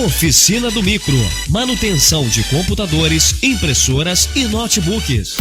Oficina do Micro, manutenção de computadores, impressoras e notebooks.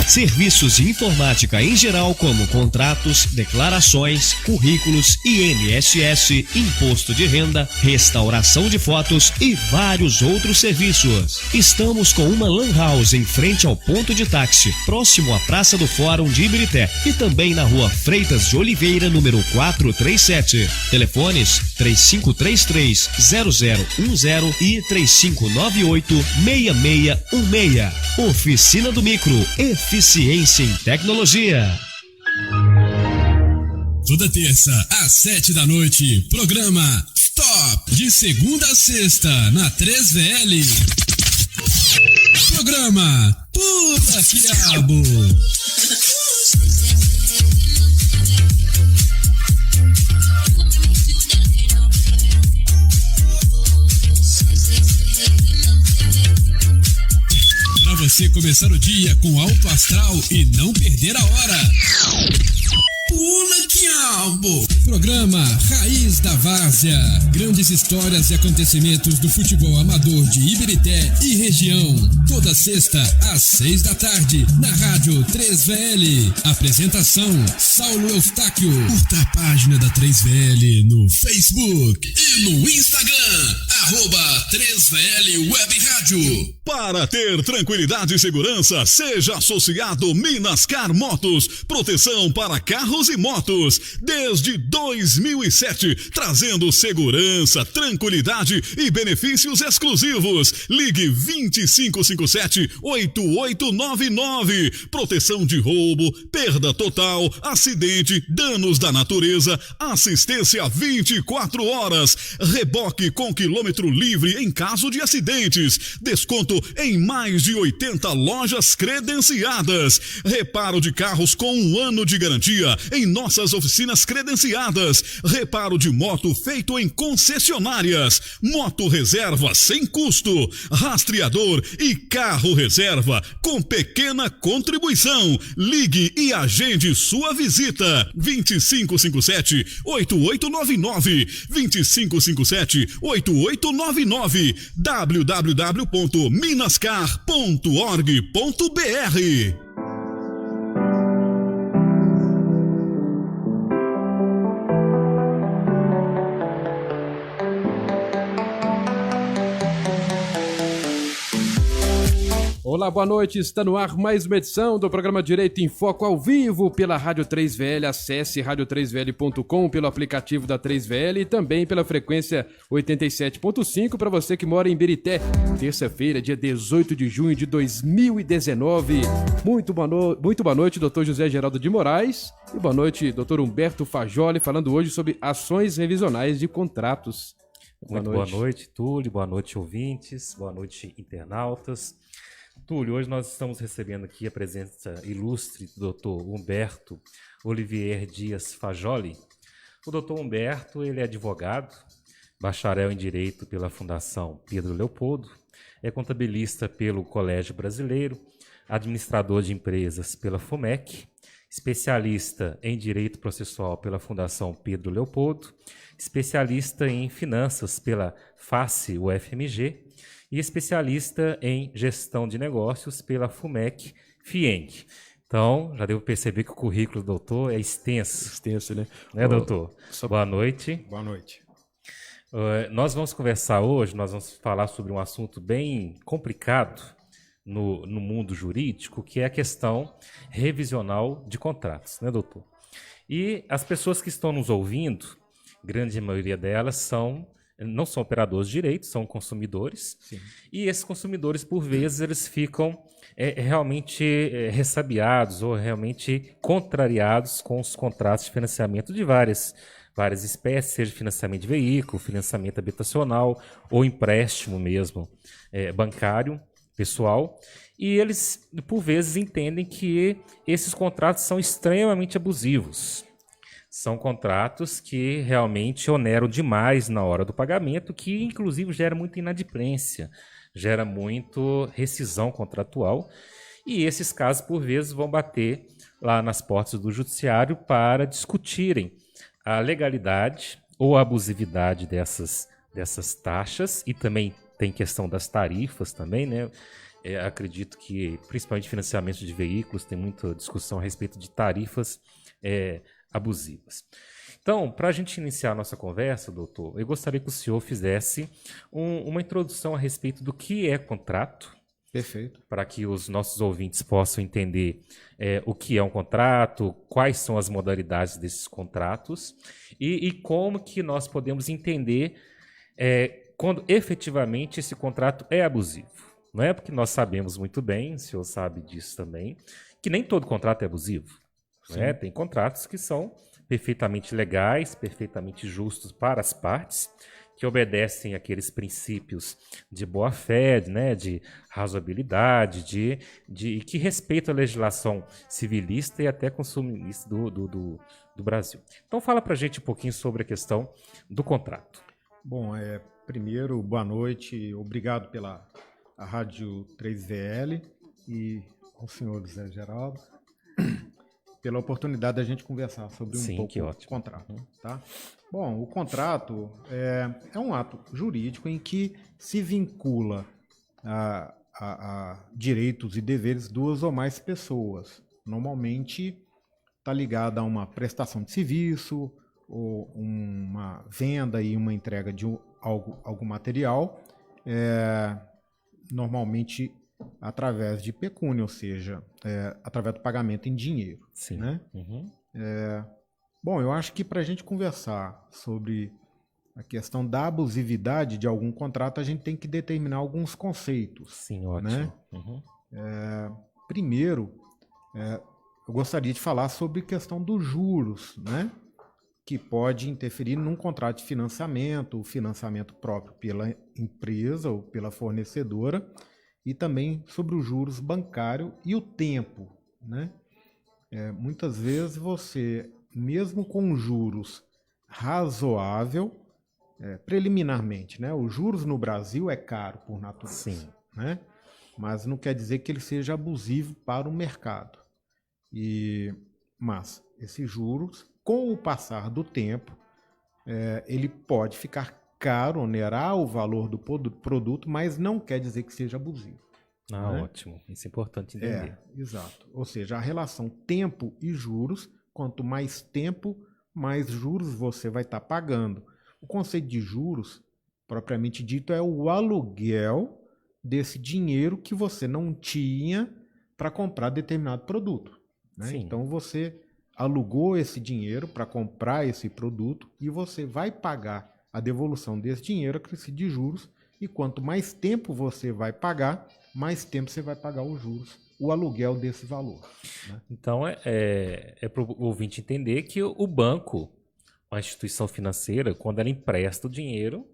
Serviços de informática em geral, como contratos, declarações, currículos, INSS, imposto de renda, restauração de fotos e vários outros serviços. Estamos com uma lan house em frente ao ponto de táxi, próximo à Praça do Fórum de Ibirité, e também na Rua Freitas de Oliveira, número 437. Telefones 3533-0010 e 3598-6616. Oficina do Micro, eficiência em tecnologia. Toda terça, às 7 da noite, programa Stop, de segunda a sexta, na 3VL. Programa Puta Quiabo. Para você começar o dia com alto astral e não perder a hora. Pula Quiabo. Programa Raiz da Várzea. Grandes histórias e acontecimentos do futebol amador de Ibirité e região. Toda sexta, às 6 da tarde, na Rádio 3VL. Apresentação, Saulo Eustáquio. Curta a página da 3VL no Facebook e no Instagram, @3VL Web Rádio. Para ter tranquilidade e segurança, seja associado Minascar Motos, proteção para carros e motos, desde 2007, trazendo segurança, tranquilidade e benefícios exclusivos. Ligue 2557-8899. Proteção de roubo, perda total, acidente, danos da natureza, assistência 24 horas, reboque com quilômetro livre em caso de acidentes, desconto em mais de 80 lojas credenciadas, reparo de carros com 1 ano de garantia em nossas oficinas credenciadas, reparo de moto feito em concessionárias, moto reserva sem custo, rastreador e carro reserva com pequena contribuição. Ligue e agende sua visita. 2557-8899, 2557-8899, www.minascar.org.br. Olá, boa noite, está no ar mais uma edição do programa Direito em Foco ao vivo pela Rádio 3VL. Acesse radio3vl.com, pelo aplicativo da 3VL e também pela frequência 87.5 para você que mora em Ibirité. Terça-feira, dia 18 de junho de 2019. Muito boa noite, doutor José Geraldo de Moraes, e boa noite, doutor Humberto Fajoli, falando hoje sobre ações revisionais de contratos. Boa noite, Túlio, boa noite, ouvintes, boa noite, internautas. Túlio, hoje nós estamos recebendo aqui a presença ilustre do Dr. Humberto Olivier Dias Fajoli. O Dr. Humberto, ele é advogado, bacharel em Direito pela Fundação Pedro Leopoldo, é contabilista pelo Colégio Brasileiro, administrador de empresas pela FUMEC, especialista em Direito Processual pela Fundação Pedro Leopoldo, especialista em Finanças pela FACE UFMG, e especialista em Gestão de Negócios pela FUMEC FIENG. Então, já devo perceber que o currículo do doutor é extenso. Extenso, né? Doutor? Boa noite. Boa noite. Nós vamos conversar hoje, nós vamos falar sobre um assunto bem complicado no mundo jurídico, que é a questão revisional de contratos, né, doutor? E as pessoas que estão nos ouvindo, grande maioria delas não são operadores de direito, são consumidores. Sim. E esses consumidores, por vezes, eles ficam realmente ressabiados ou realmente contrariados com os contratos de financiamento de várias espécies, seja financiamento de veículo, financiamento habitacional ou empréstimo mesmo bancário, pessoal. E eles, por vezes, entendem que esses contratos são extremamente abusivos. São contratos que realmente oneram demais na hora do pagamento, que inclusive gera muita inadimplência, gera muito rescisão contratual. E esses casos, por vezes, vão bater lá nas portas do judiciário para discutirem a legalidade ou a abusividade dessas taxas e também tem questão das tarifas também, né? Acredito que, principalmente financiamento de veículos, tem muita discussão a respeito de tarifas abusivas. Então, para a gente iniciar a nossa conversa, doutor, eu gostaria que o senhor fizesse uma introdução a respeito do que é contrato. Perfeito. Para que os nossos ouvintes possam entender o que é um contrato, quais são as modalidades desses contratos e como que nós podemos entender quando efetivamente esse contrato é abusivo. Não é porque nós sabemos muito bem, o senhor sabe disso também, que nem todo contrato é abusivo. Né? Tem contratos que são perfeitamente legais, perfeitamente justos para as partes, que obedecem àqueles princípios de boa-fé, né, de razoabilidade, de que respeitam a legislação civilista e até consumista do Brasil. Então fala para a gente um pouquinho sobre a questão do contrato. Bom, primeiro, boa noite, obrigado pela Rádio 3VL e ao senhor Zé Geraldo pela oportunidade da gente conversar sobre pouco o contrato. Tá? Bom, o contrato é um ato jurídico em que se vincula a direitos e deveres de duas ou mais pessoas. Normalmente está ligado a uma prestação de serviço, ou uma venda e uma entrega de algum material, normalmente através de pecúnia, ou seja, através do pagamento em dinheiro. Sim. Né? Uhum. Bom, eu acho que para a gente conversar sobre a questão da abusividade de algum contrato, a gente tem que determinar alguns conceitos. Sim, ótimo. Né? Uhum. Primeiro, eu gostaria de falar sobre a questão dos juros, né? Que pode interferir num contrato de financiamento, o financiamento próprio pela empresa ou pela fornecedora, e também sobre os juros bancários e o tempo. Né? Muitas vezes você, mesmo com juros razoável, preliminarmente, né? Os juros no Brasil é caro por natureza. Sim. Né? Mas não quer dizer que ele seja abusivo para o mercado. Mas esses juros, com o passar do tempo, ele pode ficar caro, onerar o valor do produto, mas não quer dizer que seja abusivo. Né? Ótimo. Isso é importante entender. Exato. Ou seja, a relação tempo e juros, quanto mais tempo, mais juros você vai estar pagando. O conceito de juros, propriamente dito, é o aluguel desse dinheiro que você não tinha para comprar determinado produto. Né? Então você alugou esse dinheiro para comprar esse produto e você vai pagar a devolução desse dinheiro acrescido de juros, e quanto mais tempo você vai pagar, mais tempo você vai pagar os juros, o aluguel desse valor. Né? Então é para o ouvinte entender que o banco, uma instituição financeira, quando ela empresta o dinheiro,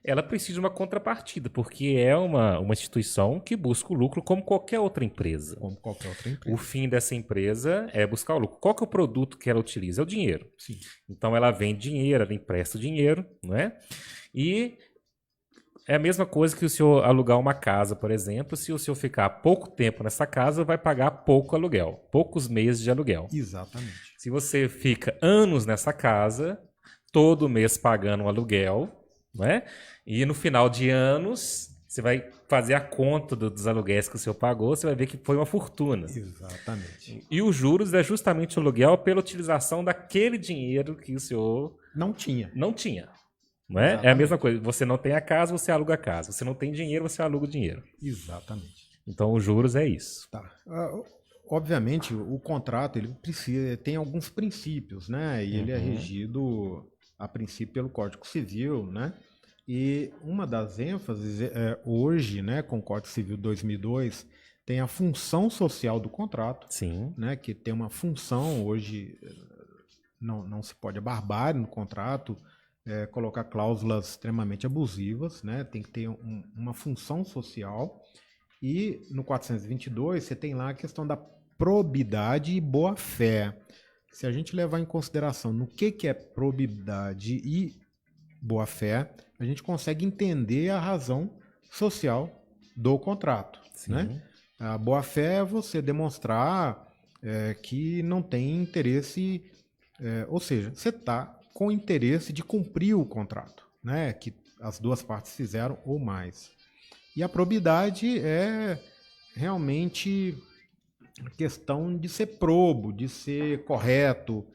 ela precisa de uma contrapartida, porque é uma instituição que busca o lucro como qualquer outra empresa. Como qualquer outra empresa. O fim dessa empresa é buscar o lucro. Qual que é o produto que ela utiliza? É o dinheiro. Sim. Então ela vende dinheiro, ela empresta o dinheiro, não é? E é a mesma coisa que o senhor alugar uma casa, por exemplo. Se o senhor ficar pouco tempo nessa casa, vai pagar pouco aluguel, poucos meses de aluguel. Exatamente. Se você fica anos nessa casa, todo mês pagando um aluguel, não é? E no final de anos, você vai fazer a conta dos aluguéis que o senhor pagou, você vai ver que foi uma fortuna. Exatamente. E os juros é justamente o aluguel pela utilização daquele dinheiro que o senhor não tinha. Não é? É a mesma coisa. Você não tem a casa, você aluga a casa. Você não tem dinheiro, você aluga o dinheiro. Exatamente. Então os juros é isso. Tá. Obviamente, o contrato ele tem alguns princípios, né? E ele é regido a princípio pelo Código Civil, né? E uma das ênfases hoje, né, com o Código Civil 2002, tem a função social do contrato. Sim. Né, que tem uma função hoje, não se pode a barbárie no contrato, colocar cláusulas extremamente abusivas, né? Tem que ter uma função social. E no 422 você tem lá a questão da probidade e boa-fé. Se a gente levar em consideração no que é probidade e boa-fé, a gente consegue entender a razão social do contrato. Né? A boa-fé é você demonstrar que não tem interesse, ou seja, você está com interesse de cumprir o contrato, né? Que as duas partes fizeram ou mais. E a probidade é realmente a questão de ser probo, de ser correto,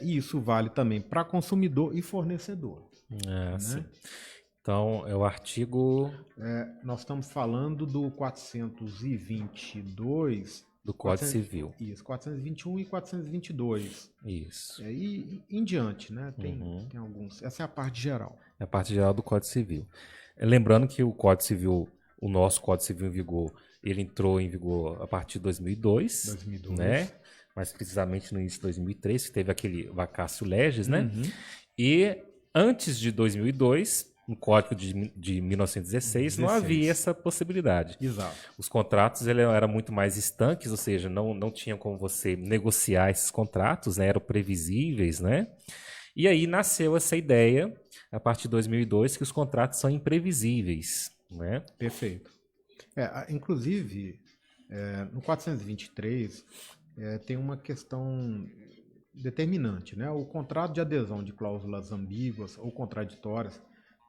e isso vale também para consumidor e fornecedor. Né? Sim. Então, é o artigo... nós estamos falando do 422... Do Código Civil. Isso, 421 e 422. Isso. E em diante, né? Tem alguns. Essa é a parte geral. É a parte geral do Código Civil. Lembrando que o Código Civil, o nosso Código Civil em vigor, ele entrou em vigor a partir de 2002. Né? Mais precisamente no início de 2003, que teve aquele vacácio legis, né? E antes de 2002... No Código de 1916 não havia essa possibilidade. Exato. Os contratos eram muito mais estanques, ou seja, não tinha como você negociar esses contratos, né? Eram previsíveis, né? E aí nasceu essa ideia, a partir de 2002, que os contratos são imprevisíveis, né? Perfeito. Inclusive, no 423 tem uma questão determinante, né? O contrato de adesão de cláusulas ambíguas ou contraditórias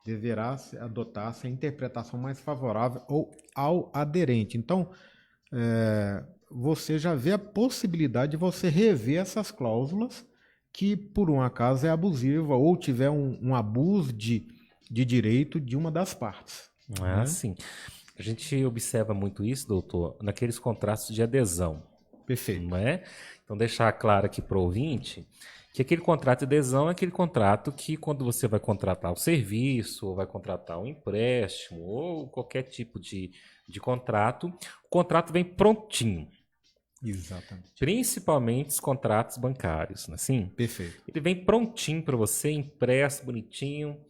deverá adotar-se a interpretação mais favorável ao aderente. Então, você já vê a possibilidade de você rever essas cláusulas que, por um acaso, é abusiva ou tiver um abuso de direito de uma das partes. Né? Sim. A gente observa muito isso, doutor, naqueles contratos de adesão. Perfeito. Não é? Então, deixar claro aqui para o ouvinte que aquele contrato de adesão é aquele contrato que, quando você vai contratar o serviço, ou vai contratar um empréstimo, ou qualquer tipo de contrato, o contrato vem prontinho. Exatamente. Principalmente os contratos bancários, não é assim? Perfeito. Ele vem prontinho para você, impresso, bonitinho.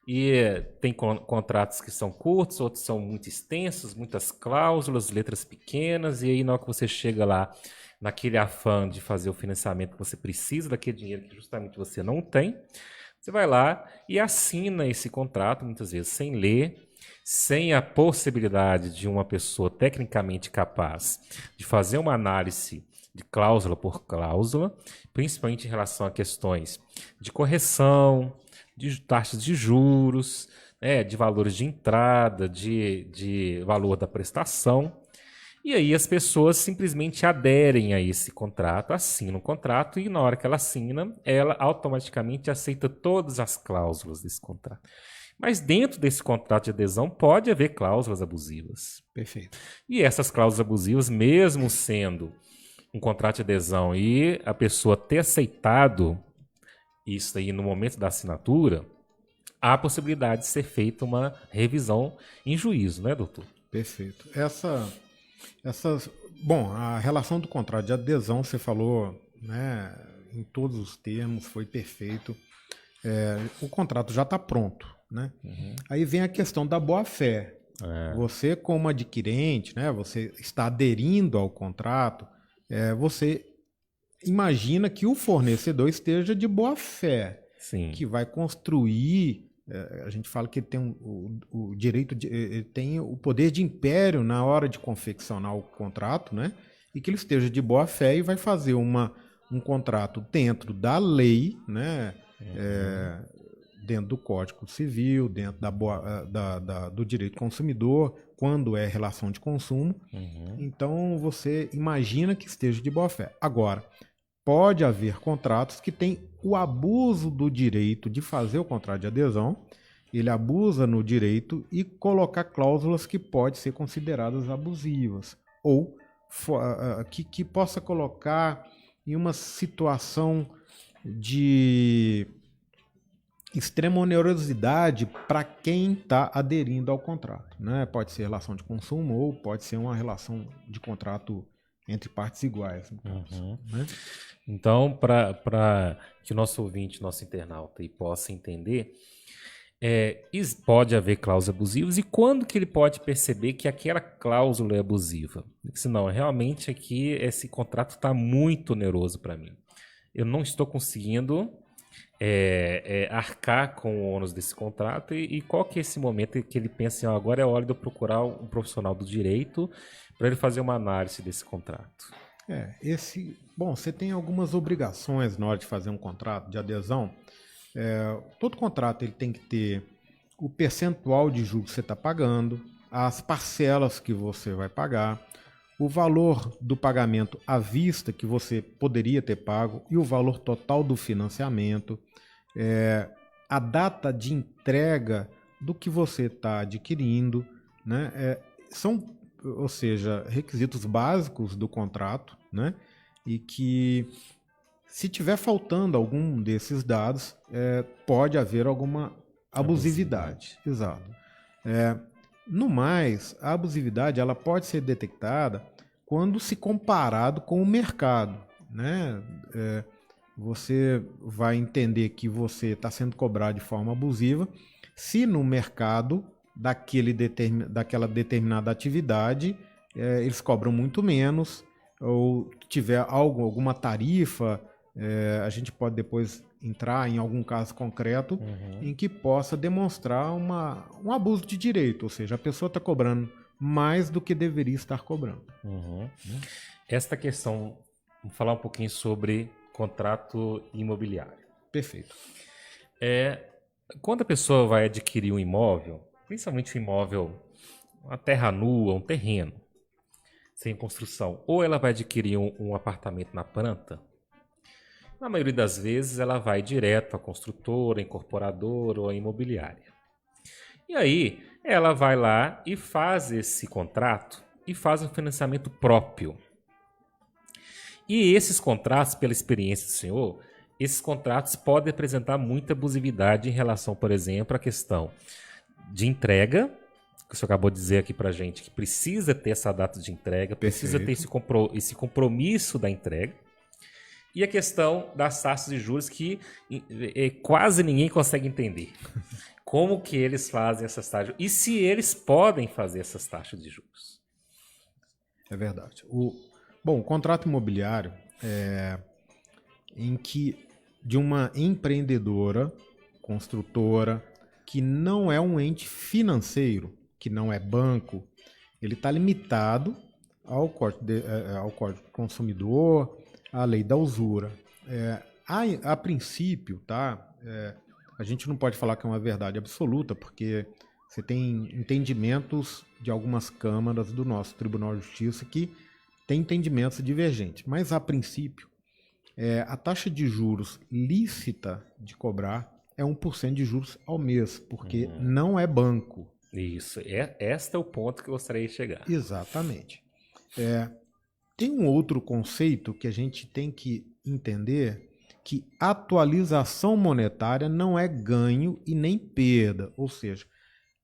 E tem contratos que são curtos, outros são muito extensos, muitas cláusulas, letras pequenas, e aí na hora que você chega lá, naquele afã de fazer o financiamento que você precisa daquele dinheiro que justamente você não tem, você vai lá e assina esse contrato, muitas vezes sem ler, sem a possibilidade de uma pessoa tecnicamente capaz de fazer uma análise de cláusula por cláusula, principalmente em relação a questões de correção, de taxas de juros, de valores de entrada, de valor da prestação. E aí as pessoas simplesmente aderem a esse contrato, assinam o contrato e na hora que ela assina, ela automaticamente aceita todas as cláusulas desse contrato. Mas dentro desse contrato de adesão pode haver cláusulas abusivas. Perfeito. E essas cláusulas abusivas, mesmo sendo um contrato de adesão e a pessoa ter aceitado isso aí no momento da assinatura, há a possibilidade de ser feita uma revisão em juízo, né, doutor? Perfeito. Bom, a relação do contrato de adesão, você falou, né, em todos os termos, foi perfeito. O contrato já está pronto, né? Aí vem a questão da boa-fé. Você, como adquirente, né, você está aderindo ao contrato, você imagina que o fornecedor esteja de boa-fé, que vai construir. A gente fala que ele tem o direito, ele tem o poder de império na hora de confeccionar o contrato, né? E que ele esteja de boa fé e vai fazer um contrato dentro da lei, né? Dentro do Código Civil, dentro do direito do consumidor, quando é relação de consumo. Então você imagina que esteja de boa fé. Agora, pode haver contratos que têm o abuso do direito de fazer o contrato de adesão, ele abusa no direito e colocar cláusulas que podem ser consideradas abusivas, ou que possa colocar em uma situação de extrema onerosidade para quem está aderindo ao contrato. Né? Pode ser relação de consumo ou pode ser uma relação de contrato entre partes iguais. Né? Então, para que o nosso ouvinte, nosso internauta possa entender, pode haver cláusulas abusivas e quando que ele pode perceber que aquela cláusula é abusiva? Senão, realmente aqui esse contrato está muito oneroso para mim. Eu não estou conseguindo arcar com o ônus desse contrato e qual que é esse momento que ele pensa, agora é hora de eu procurar um profissional do direito para ele fazer uma análise desse contrato? Bom, você tem algumas obrigações na hora de fazer um contrato de adesão. Todo contrato ele tem que ter o percentual de juros que você está pagando, as parcelas que você vai pagar, o valor do pagamento à vista que você poderia ter pago e o valor total do financiamento, a data de entrega do que você está adquirindo, né? São, ou seja, requisitos básicos do contrato, né? E que, se tiver faltando algum desses dados, pode haver alguma abusividade. Exato. No mais, a abusividade ela pode ser detectada quando se comparado com o mercado, né? Você vai entender que você está sendo cobrado de forma abusiva se no mercado daquela determinada atividade eles cobram muito menos, ou tiver alguma tarifa, a gente pode depois entrar em algum caso concreto em que possa demonstrar um abuso de direito, ou seja, a pessoa está cobrando mais do que deveria estar cobrando. Esta questão, vamos falar um pouquinho sobre contrato imobiliário. Perfeito. Quando a pessoa vai adquirir um imóvel, principalmente um imóvel, uma terra nua, um terreno, sem construção, ou ela vai adquirir um apartamento na planta, na maioria das vezes ela vai direto à construtora, incorporadora ou à imobiliária. E aí ela vai lá e faz esse contrato e faz um financiamento próprio. E esses contratos, pela experiência do senhor, esses contratos podem apresentar muita abusividade em relação, por exemplo, à questão de entrega, que o senhor acabou de dizer aqui pra gente, que precisa ter essa data de entrega, precisa ter esse compromisso da entrega. E a questão das taxas de juros, que quase ninguém consegue entender. Como que eles fazem essas taxas? E se eles podem fazer essas taxas de juros? É verdade. O contrato imobiliário em que de uma empreendedora, construtora, que não é um ente financeiro, que não é banco, ele está limitado ao Código do Consumidor, à lei da usura. A princípio, tá? A gente não pode falar que é uma verdade absoluta, porque você tem entendimentos de algumas câmaras do nosso Tribunal de Justiça que tem entendimentos divergentes. Mas, a princípio, a taxa de juros lícita de cobrar é 1% de juros ao mês, porque não é banco. Isso, este é o ponto que eu gostaria de chegar. Exatamente. Tem um outro conceito que a gente tem que entender, que atualização monetária não é ganho e nem perda. Ou seja,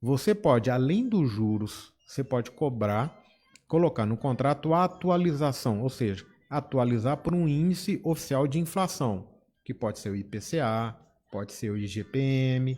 você pode, além dos juros, você pode colocar no contrato a atualização, ou seja, atualizar por um índice oficial de inflação, que pode ser o IPCA, pode ser o IGPM,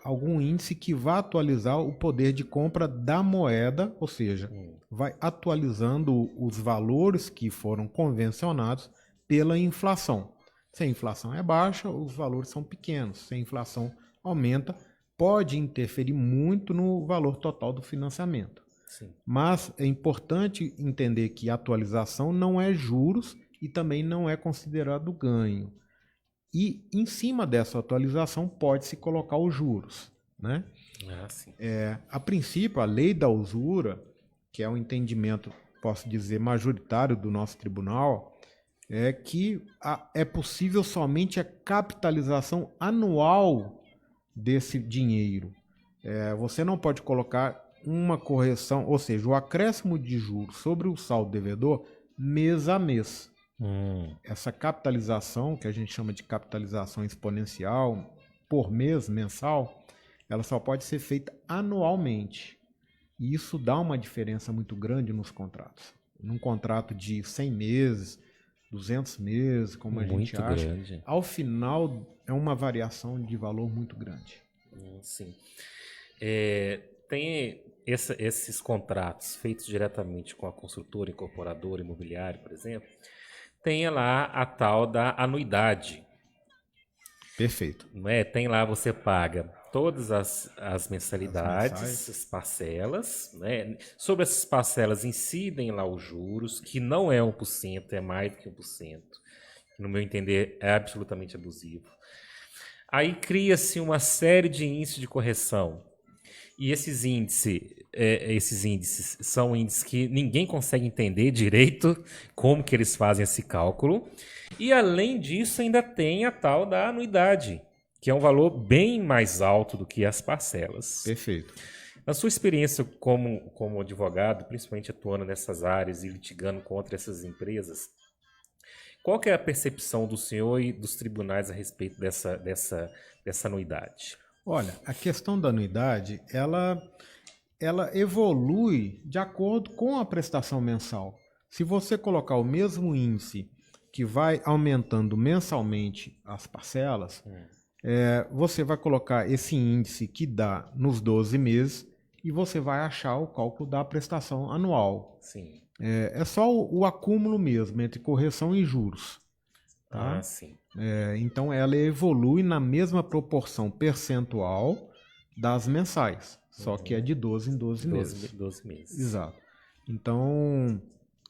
algum índice que vá atualizar o poder de compra da moeda, ou seja, vai atualizando os valores que foram convencionados pela inflação. Se a inflação é baixa, os valores são pequenos. Se a inflação aumenta, pode interferir muito no valor total do financiamento. Sim. Mas é importante entender que a atualização não é juros e também não é considerado ganho. E em cima dessa atualização pode-se colocar os juros, né? Sim. A princípio, a lei da usura, que é um entendimento, posso dizer, majoritário do nosso tribunal, é que é possível somente a capitalização anual desse dinheiro. Você não pode colocar uma correção, ou seja, o acréscimo de juros sobre o saldo devedor mês a mês. Essa capitalização, que a gente chama de capitalização exponencial, por mês, mensal, ela só pode ser feita anualmente. E isso dá uma diferença muito grande nos contratos. Num contrato de 100 meses, 200 meses, como a gente acha, grande. Ao final é uma variação de valor muito grande. Sim. Tem esses contratos feitos diretamente com a construtora, incorporadora, imobiliária, por exemplo, tem lá a tal da anuidade. Perfeito. Não é? Tem lá, você paga todas as mensalidades, as parcelas, né? Sobre essas parcelas incidem lá os juros, que não é 1%, é mais do que 1%. No meu entender, é absolutamente abusivo. Aí cria-se uma série de índices de correção. E esses índices são índices que ninguém consegue entender direito como que eles fazem esse cálculo. E, além disso, ainda tem a tal da anuidade, que é um valor bem mais alto do que as parcelas. Perfeito. Na sua experiência como advogado, principalmente atuando nessas áreas e litigando contra essas empresas, qual que é a percepção do senhor e dos tribunais a respeito dessa anuidade? Olha, a questão da anuidade, ela evolui de acordo com a prestação mensal. Se você colocar o mesmo índice que vai aumentando mensalmente as parcelas, você vai colocar esse índice que dá nos 12 meses e você vai achar o cálculo da prestação anual. Sim. É só o acúmulo mesmo, entre correção e juros. Tá? Ah, sim. Então ela evolui na mesma proporção percentual das mensais, só que é de 12 em 12 meses. 12 meses. Exato. Então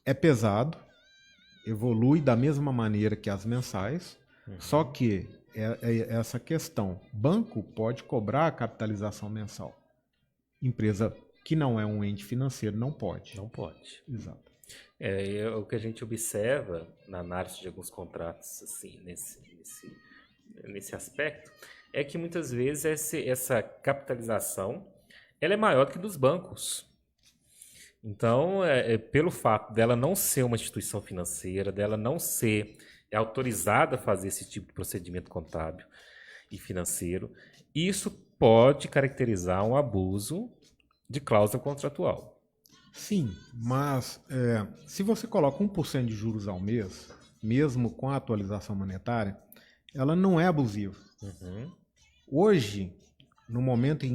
é pesado, evolui da mesma maneira que as mensais, só que essa questão, banco pode cobrar a capitalização mensal. Empresa que não é um ente financeiro não pode. Não pode. Exato. O que a gente observa na análise de alguns contratos assim, nesse aspecto é que muitas vezes essa capitalização ela é maior que dos bancos. Então, pelo fato dela não ser uma instituição financeira, dela não ser autorizada a fazer esse tipo de procedimento contábil e financeiro, isso pode caracterizar um abuso de cláusula contratual. Sim, mas se você coloca 1% de juros ao mês, mesmo com a atualização monetária, ela não é abusiva. Hoje, no momento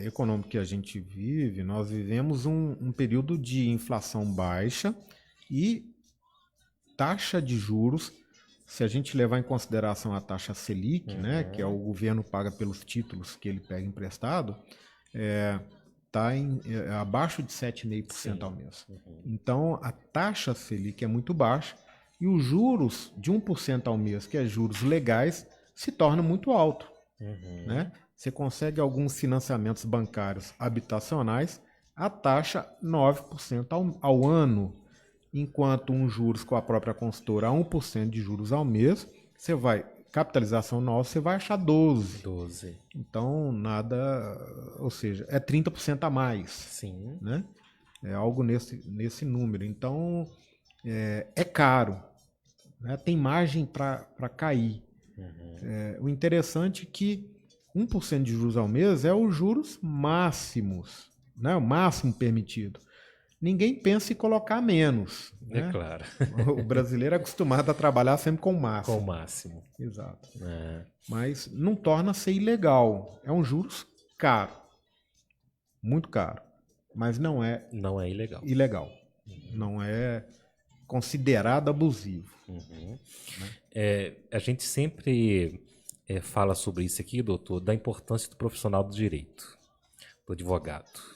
econômico que a gente vive, nós vivemos um período de inflação baixa e taxa de juros, se a gente levar em consideração a taxa Selic, né, que o governo paga pelos títulos que ele pega emprestado, está abaixo de 7,5% ao mês. Então, a taxa Selic é muito baixa e os juros de 1% ao mês, que é juros legais, se torna muito alto. Né? Você consegue alguns financiamentos bancários habitacionais a taxa 9% ao ano, enquanto juros com a própria consultora a 1% de juros ao mês, capitalização anual, você vai achar 12. Então, ou seja, é 30% a mais. Sim. Né? É algo nesse número. Então, é caro. Né? Tem margem para cair. O interessante é que 1% de juros ao mês é os juros máximos, né? O máximo permitido. Ninguém pensa em colocar menos. Né? É claro. O brasileiro é acostumado a trabalhar sempre com o máximo. Com o máximo. Exato. Mas não torna-se ilegal. É um juros caro. Muito caro. Mas não é ilegal. Não é considerado abusivo. Né? A gente sempre fala sobre isso aqui, doutor, da importância do profissional do direito, do advogado.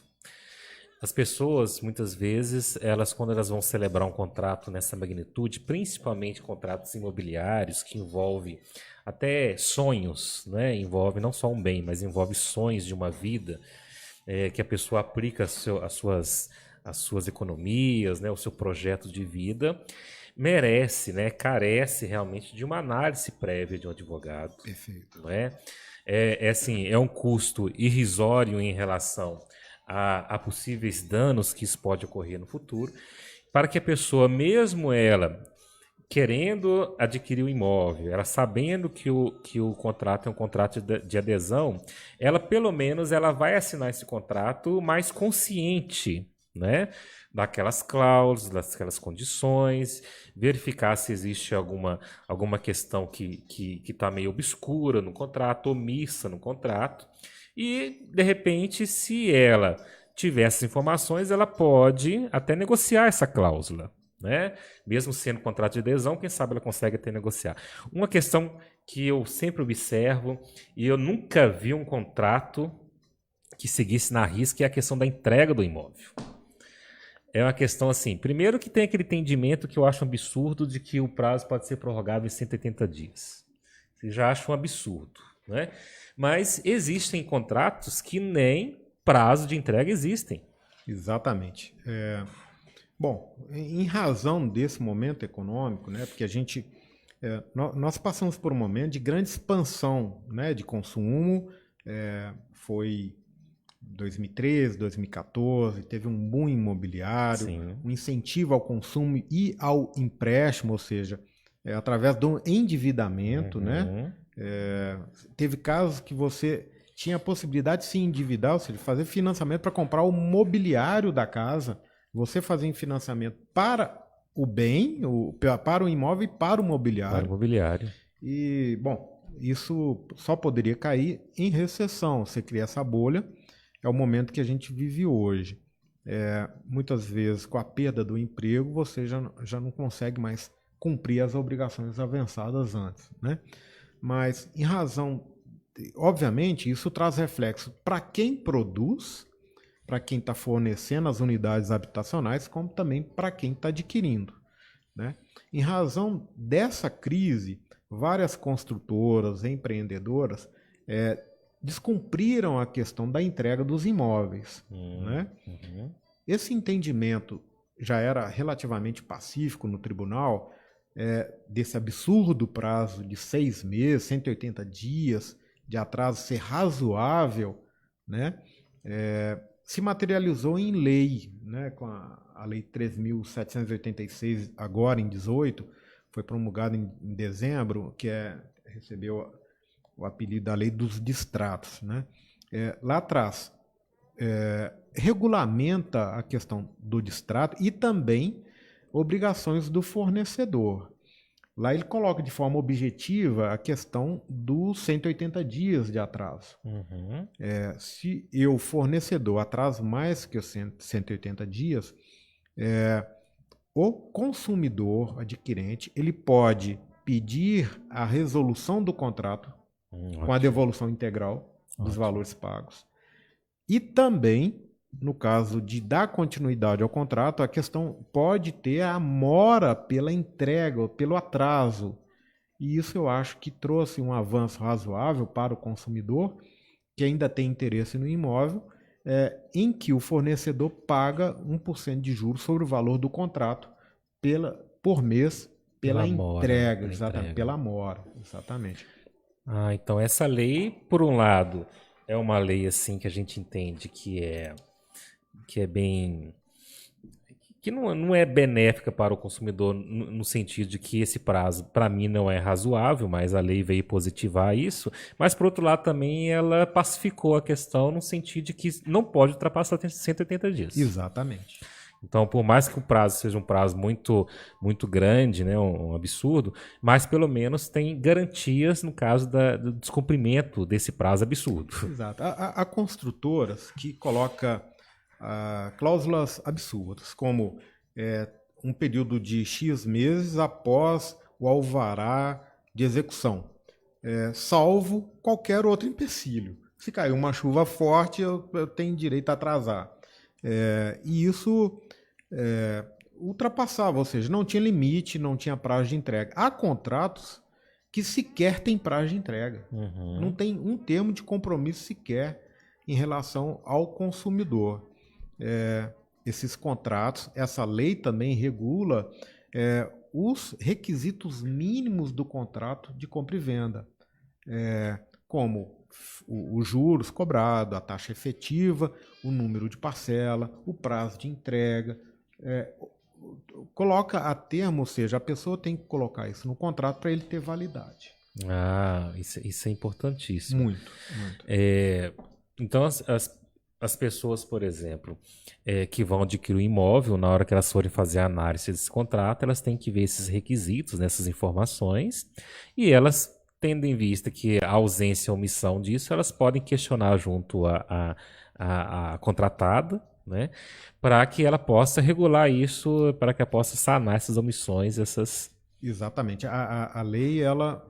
As pessoas, muitas vezes, quando elas vão celebrar um contrato nessa magnitude, principalmente contratos imobiliários, que envolve até sonhos, né? Envolve não só um bem, mas envolve sonhos de uma vida, que a pessoa aplica as suas economias, né? O seu projeto de vida, merece, né? Carece realmente de uma análise prévia de um advogado. Perfeito. Não é? É um custo irrisório em relação a possíveis danos que isso pode ocorrer no futuro, para que a pessoa, mesmo ela querendo adquirir o imóvel, ela sabendo que o contrato é um contrato de adesão, ela pelo menos vai assinar esse contrato mais consciente, né, daquelas cláusulas, daquelas condições, verificar se existe alguma questão que está meio obscura no contrato, omissa no contrato. E, de repente, se ela tiver essas informações, ela pode até negociar essa cláusula. Né? Mesmo sendo contrato de adesão, quem sabe ela consegue até negociar. Uma questão que eu sempre observo, e eu nunca vi um contrato que seguisse na risca, é a questão da entrega do imóvel. É uma questão assim, primeiro que tem aquele entendimento que eu acho absurdo de que o prazo pode ser prorrogado em 180 dias. Você já acha um absurdo, né? Mas existem contratos que nem prazo de entrega existem. Exatamente. Bom, em razão desse momento econômico, né, porque nós passamos por um momento de grande expansão, né, de consumo, foi 2013, 2014, teve um boom imobiliário, Sim. um incentivo ao consumo e ao empréstimo, ou seja, através do endividamento, né? Teve casos que você tinha a possibilidade de se endividar, ou seja, fazer financiamento para comprar o mobiliário da casa, você fazia financiamento para o bem, para o imóvel e para o mobiliário. Para o mobiliário. E, bom, isso só poderia cair em recessão. Você cria essa bolha, é o momento que a gente vive hoje. Muitas vezes, com a perda do emprego, você já não consegue mais cumprir as obrigações avançadas antes, né? Mas, em razão, obviamente, isso traz reflexo para quem produz, para quem está fornecendo as unidades habitacionais, como também para quem está adquirindo, né? Em razão dessa crise, várias construtoras, empreendedoras descumpriram a questão da entrega dos imóveis, né? Esse entendimento já era relativamente pacífico no tribunal, desse absurdo prazo de 6 meses, 180 dias de atraso ser razoável, né? Se materializou em lei, né? Com a Lei 3.786, agora em 18, foi promulgada em dezembro, que recebeu o apelido da Lei dos Distratos, né? Lá atrás, regulamenta a questão do distrato e também obrigações do fornecedor. Lá ele coloca de forma objetiva a questão dos 180 dias de atraso. Se eu, fornecedor, atraso mais que os 180 dias, o consumidor adquirente ele pode pedir a resolução do contrato com a devolução integral dos valores pagos. E também, no caso de dar continuidade ao contrato, a questão pode ter a mora pela entrega, pelo atraso. E isso eu acho que trouxe um avanço razoável para o consumidor, que ainda tem interesse no imóvel, em que o fornecedor paga 1% de juros sobre o valor do contrato por mês pela entrega, exatamente, pela mora, exatamente. Então essa lei, por um lado, é uma lei assim que a gente entende que é bem, que não é benéfica para o consumidor no sentido de que esse prazo para mim não é razoável, mas a lei veio positivar isso, mas por outro lado também ela pacificou a questão no sentido de que não pode ultrapassar 180 dias. Exatamente. Então, por mais que o prazo seja um prazo muito, muito grande, né, um absurdo, mas pelo menos tem garantias no caso do descumprimento desse prazo absurdo. Exato. Há construtoras que colocam cláusulas absurdas, como um período de X meses após o alvará de execução, salvo qualquer outro empecilho. Se cair uma chuva forte, eu tenho direito a atrasar. E isso ultrapassava, ou seja, não tinha limite, não tinha prazo de entrega. Há contratos que sequer têm prazo de entrega. Não tem um termo de compromisso sequer em relação ao consumidor. Esses contratos, essa lei também regula os requisitos mínimos do contrato de compra e venda, como os juros cobrados, a taxa efetiva, o número de parcela, o prazo de entrega. Coloca a termo, ou seja, a pessoa tem que colocar isso no contrato para ele ter validade. Isso é importantíssimo. Muito. Então, as pessoas, por exemplo, que vão adquirir um imóvel, na hora que elas forem fazer a análise desse contrato, elas têm que ver esses requisitos, essas informações, e elas, tendo em vista que a ausência ou omissão disso, elas podem questionar junto à contratada, né, para que ela possa regular isso, para que ela possa sanar essas omissões, essas... Exatamente. A lei, ela...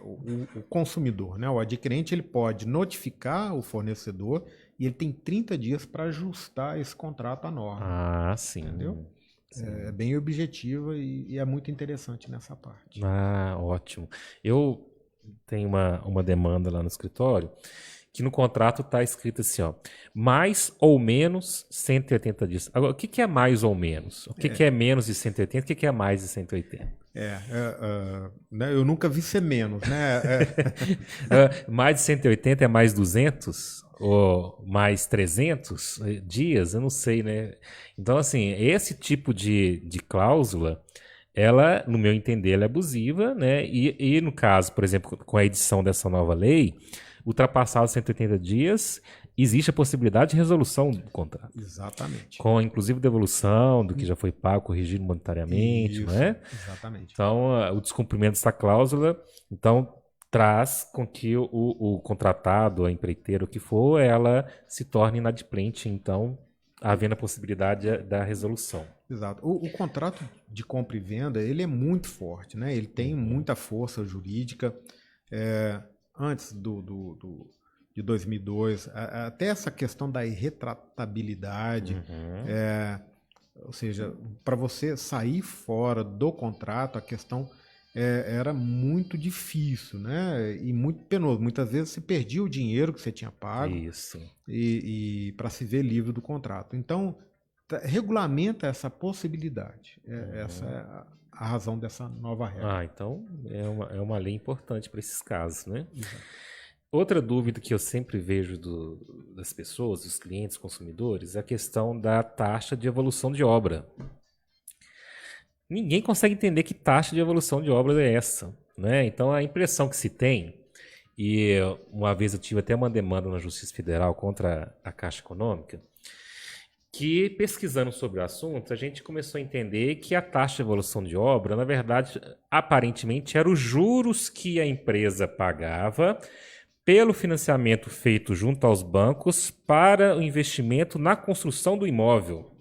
o consumidor, né, o adquirente, ele pode notificar o fornecedor e ele tem 30 dias para ajustar esse contrato à norma. Sim. Entendeu? É bem objetiva e é muito interessante nessa parte. Ah, ótimo. Eu tenho uma demanda lá no escritório que no contrato está escrito assim, ó, mais ou menos 180 dias. Agora, o que é mais ou menos? O que é menos de 180? O que é mais de 180? Né, eu nunca vi ser menos, né? Mais de 180 é mais 200? Ou mais 300 dias? Eu não sei, né? Então, assim, esse tipo de cláusula, ela, no meu entender, ela é abusiva, né? E no caso, por exemplo, com a edição dessa nova lei, ultrapassados 180 dias, existe a possibilidade de resolução do contrato. Exatamente. Com, inclusive, devolução do que já foi pago, corrigido monetariamente, Isso, não é? Exatamente. Então, o descumprimento dessa cláusula, então, traz com que o contratado, a empreiteira, o que for, ela se torne inadimplente, então, havendo a possibilidade da resolução. Exato. O contrato de compra e venda, ele é muito forte, né? Ele tem muita força jurídica. Antes de 2002, até essa questão da irretratabilidade, ou seja, para você sair fora do contrato, a questão era muito difícil, né? E muito penoso. Muitas vezes você perdia o dinheiro que você tinha pago. Isso. E para se ver livre do contrato. Então, regulamenta essa possibilidade. Essa é a razão dessa nova regra. Então é uma lei importante para esses casos, né? Outra dúvida que eu sempre vejo das pessoas, dos clientes, consumidores, é a questão da taxa de evolução de obra. Ninguém consegue entender que taxa de evolução de obra é essa, né? Então a impressão que se tem, e uma vez eu tive até uma demanda na Justiça Federal contra a Caixa Econômica, que pesquisando sobre o assunto, a gente começou a entender que a taxa de evolução de obra, na verdade, aparentemente, eram os juros que a empresa pagava pelo financiamento feito junto aos bancos para o investimento na construção do imóvel.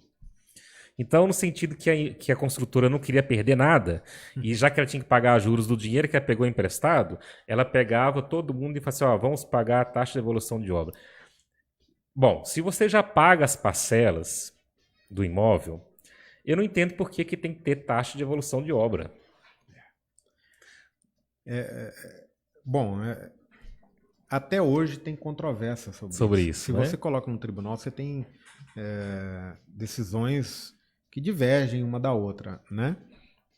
Então, no sentido que a construtora não queria perder nada, e já que ela tinha que pagar juros do dinheiro que ela pegou emprestado, ela pegava todo mundo e falava assim, vamos pagar a taxa de evolução de obra. Bom, se você já paga as parcelas do imóvel, eu não entendo por que tem que ter taxa de evolução de obra. Até hoje tem controvérsia sobre isso. Se né? você coloca no tribunal, você tem decisões que divergem uma da outra, né?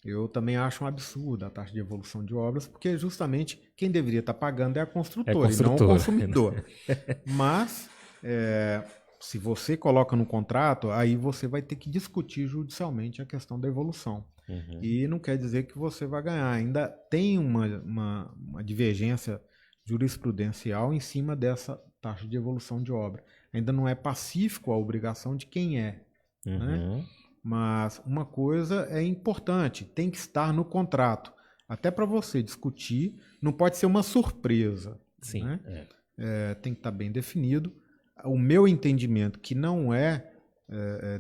Eu também acho um absurdo a taxa de evolução de obras, porque justamente quem deveria estar pagando é a construtora. E não o consumidor. Mas se você coloca no contrato, aí você vai ter que discutir judicialmente a questão da evolução. E não quer dizer que você vai ganhar. Ainda tem uma divergência jurisprudencial em cima dessa taxa de evolução de obra. Ainda não é pacífico a obrigação de quem é. Né? Mas uma coisa é importante, tem que estar no contrato. Até para você discutir, não pode ser uma surpresa. Sim. Né? Tem que estar bem definido. O meu entendimento que não é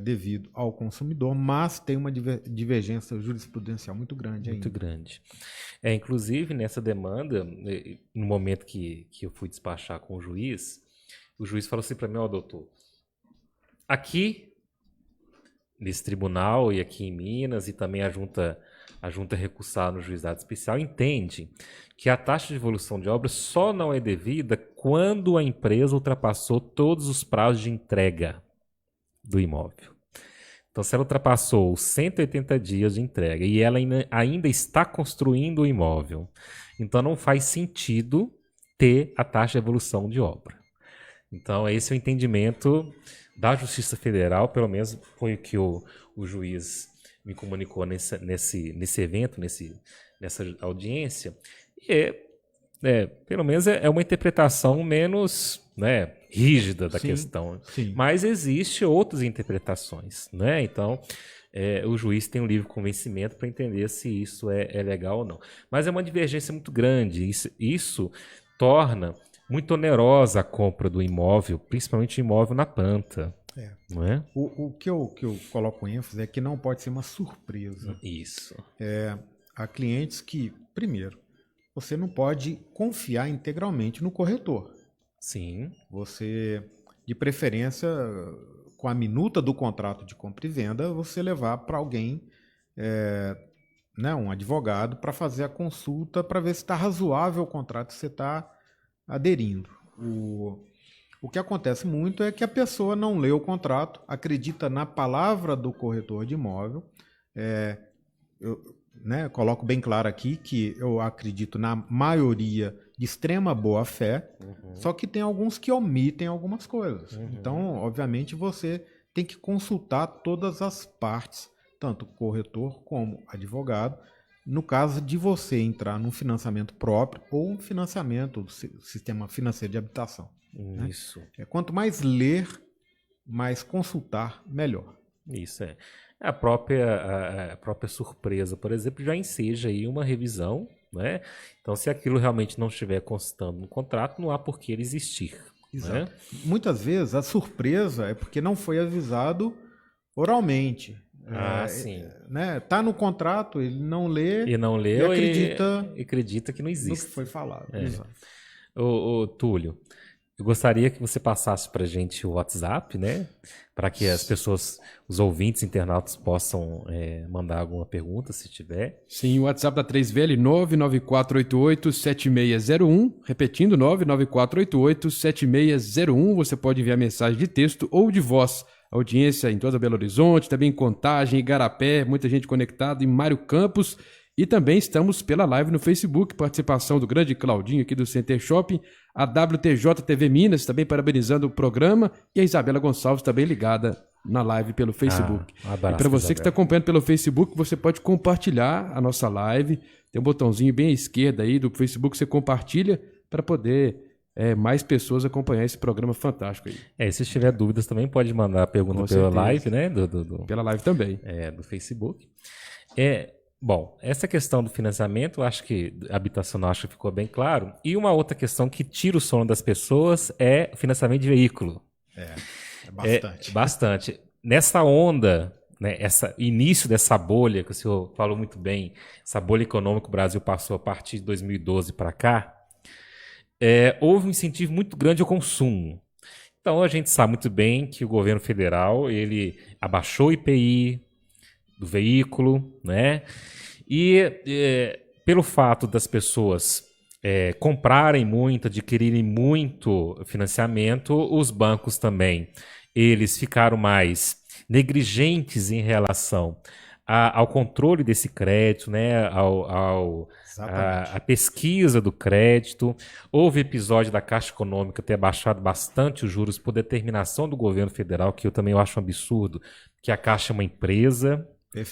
devido ao consumidor, mas tem uma divergência jurisprudencial muito grande ainda. Muito grande. Inclusive, nessa demanda, no momento que eu fui despachar com o juiz falou assim para mim, doutor, aqui nesse tribunal e aqui em Minas, e também a junta recursal no juizado especial, entende que a taxa de evolução de obra só não é devida quando a empresa ultrapassou todos os prazos de entrega do imóvel. Então, se ela ultrapassou os 180 dias de entrega e ela ainda está construindo o imóvel, então não faz sentido ter a taxa de evolução de obra. Então, esse é o entendimento da Justiça Federal, pelo menos foi o que o juiz me comunicou nesse evento, nessa audiência. E, pelo menos, é uma interpretação menos rígida da questão. Sim. Mas existem outras interpretações. Né? Então, o juiz tem um livre convencimento para entender se isso é legal ou não. Mas é uma divergência muito grande. Isso torna muito onerosa a compra do imóvel, principalmente o imóvel na planta. Não é? O que eu coloco ênfase é que não pode ser uma surpresa. Isso. Há clientes que, primeiro, você não pode confiar integralmente no corretor. Sim. Você, de preferência, com a minuta do contrato de compra e venda, você levar para alguém, né, um advogado, para fazer a consulta para ver se está razoável o contrato que você está aderindo. O que acontece muito é que a pessoa não lê o contrato, acredita na palavra do corretor de imóvel. Eu coloco bem claro aqui que eu acredito na maioria de extrema boa fé, só que tem alguns que omitem algumas coisas. Então, obviamente, você tem que consultar todas as partes, tanto corretor como advogado, no caso de você entrar num financiamento próprio ou um financiamento do sistema financeiro de habitação. Isso. Né? Quanto mais ler, mais consultar, melhor. Isso é. A própria surpresa, por exemplo, já enseja aí uma revisão, né? Então, se aquilo realmente não estiver constando no contrato, não há por que ele existir. Exato. Né? Muitas vezes a surpresa é porque não foi avisado oralmente. Sim. Né? Tá no contrato, ele não lê e não leu e acredita que não existe. No que foi falado. Exato. Ô, Túlio, eu gostaria que você passasse para a gente o WhatsApp, né? Para que as pessoas, os ouvintes, internautas, possam mandar alguma pergunta, se tiver. Sim, o WhatsApp da 3VL 994887601. Repetindo, 994887601. Você pode enviar mensagem de texto ou de voz. Audiência em toda Belo Horizonte, também em Contagem, Igarapé, muita gente conectada, em Mário Campos. E também estamos pela live no Facebook, participação do grande Claudinho aqui do Center Shopping, a WTJ TV Minas também parabenizando o programa e a Isabela Gonçalves também ligada na live pelo Facebook. Um abraço, e para você que está acompanhando pelo Facebook, você pode compartilhar a nossa live, tem um botãozinho bem à esquerda aí do Facebook, você compartilha para poder mais pessoas acompanhar esse programa fantástico aí. E se tiver dúvidas também pode mandar a pergunta pela live, né? Pela live também. Do Facebook. Bom, essa questão do financiamento, eu acho que habitacional acho que ficou bem claro. E uma outra questão que tira o sono das pessoas é o financiamento de veículo. Bastante. Bastante. Nessa onda, né, início dessa bolha, que o senhor falou muito bem, essa bolha econômica que o Brasil passou a partir de 2012 para cá, houve um incentivo muito grande ao consumo. Então a gente sabe muito bem que o governo federal ele abaixou o IPI do veículo, né? E pelo fato das pessoas comprarem muito, adquirirem muito financiamento, os bancos também, eles ficaram mais negligentes em relação ao controle desse crédito, né? A pesquisa do crédito. Houve episódio da Caixa Econômica ter abaixado bastante os juros por determinação do governo federal, que eu também acho um absurdo, que a Caixa é uma empresa,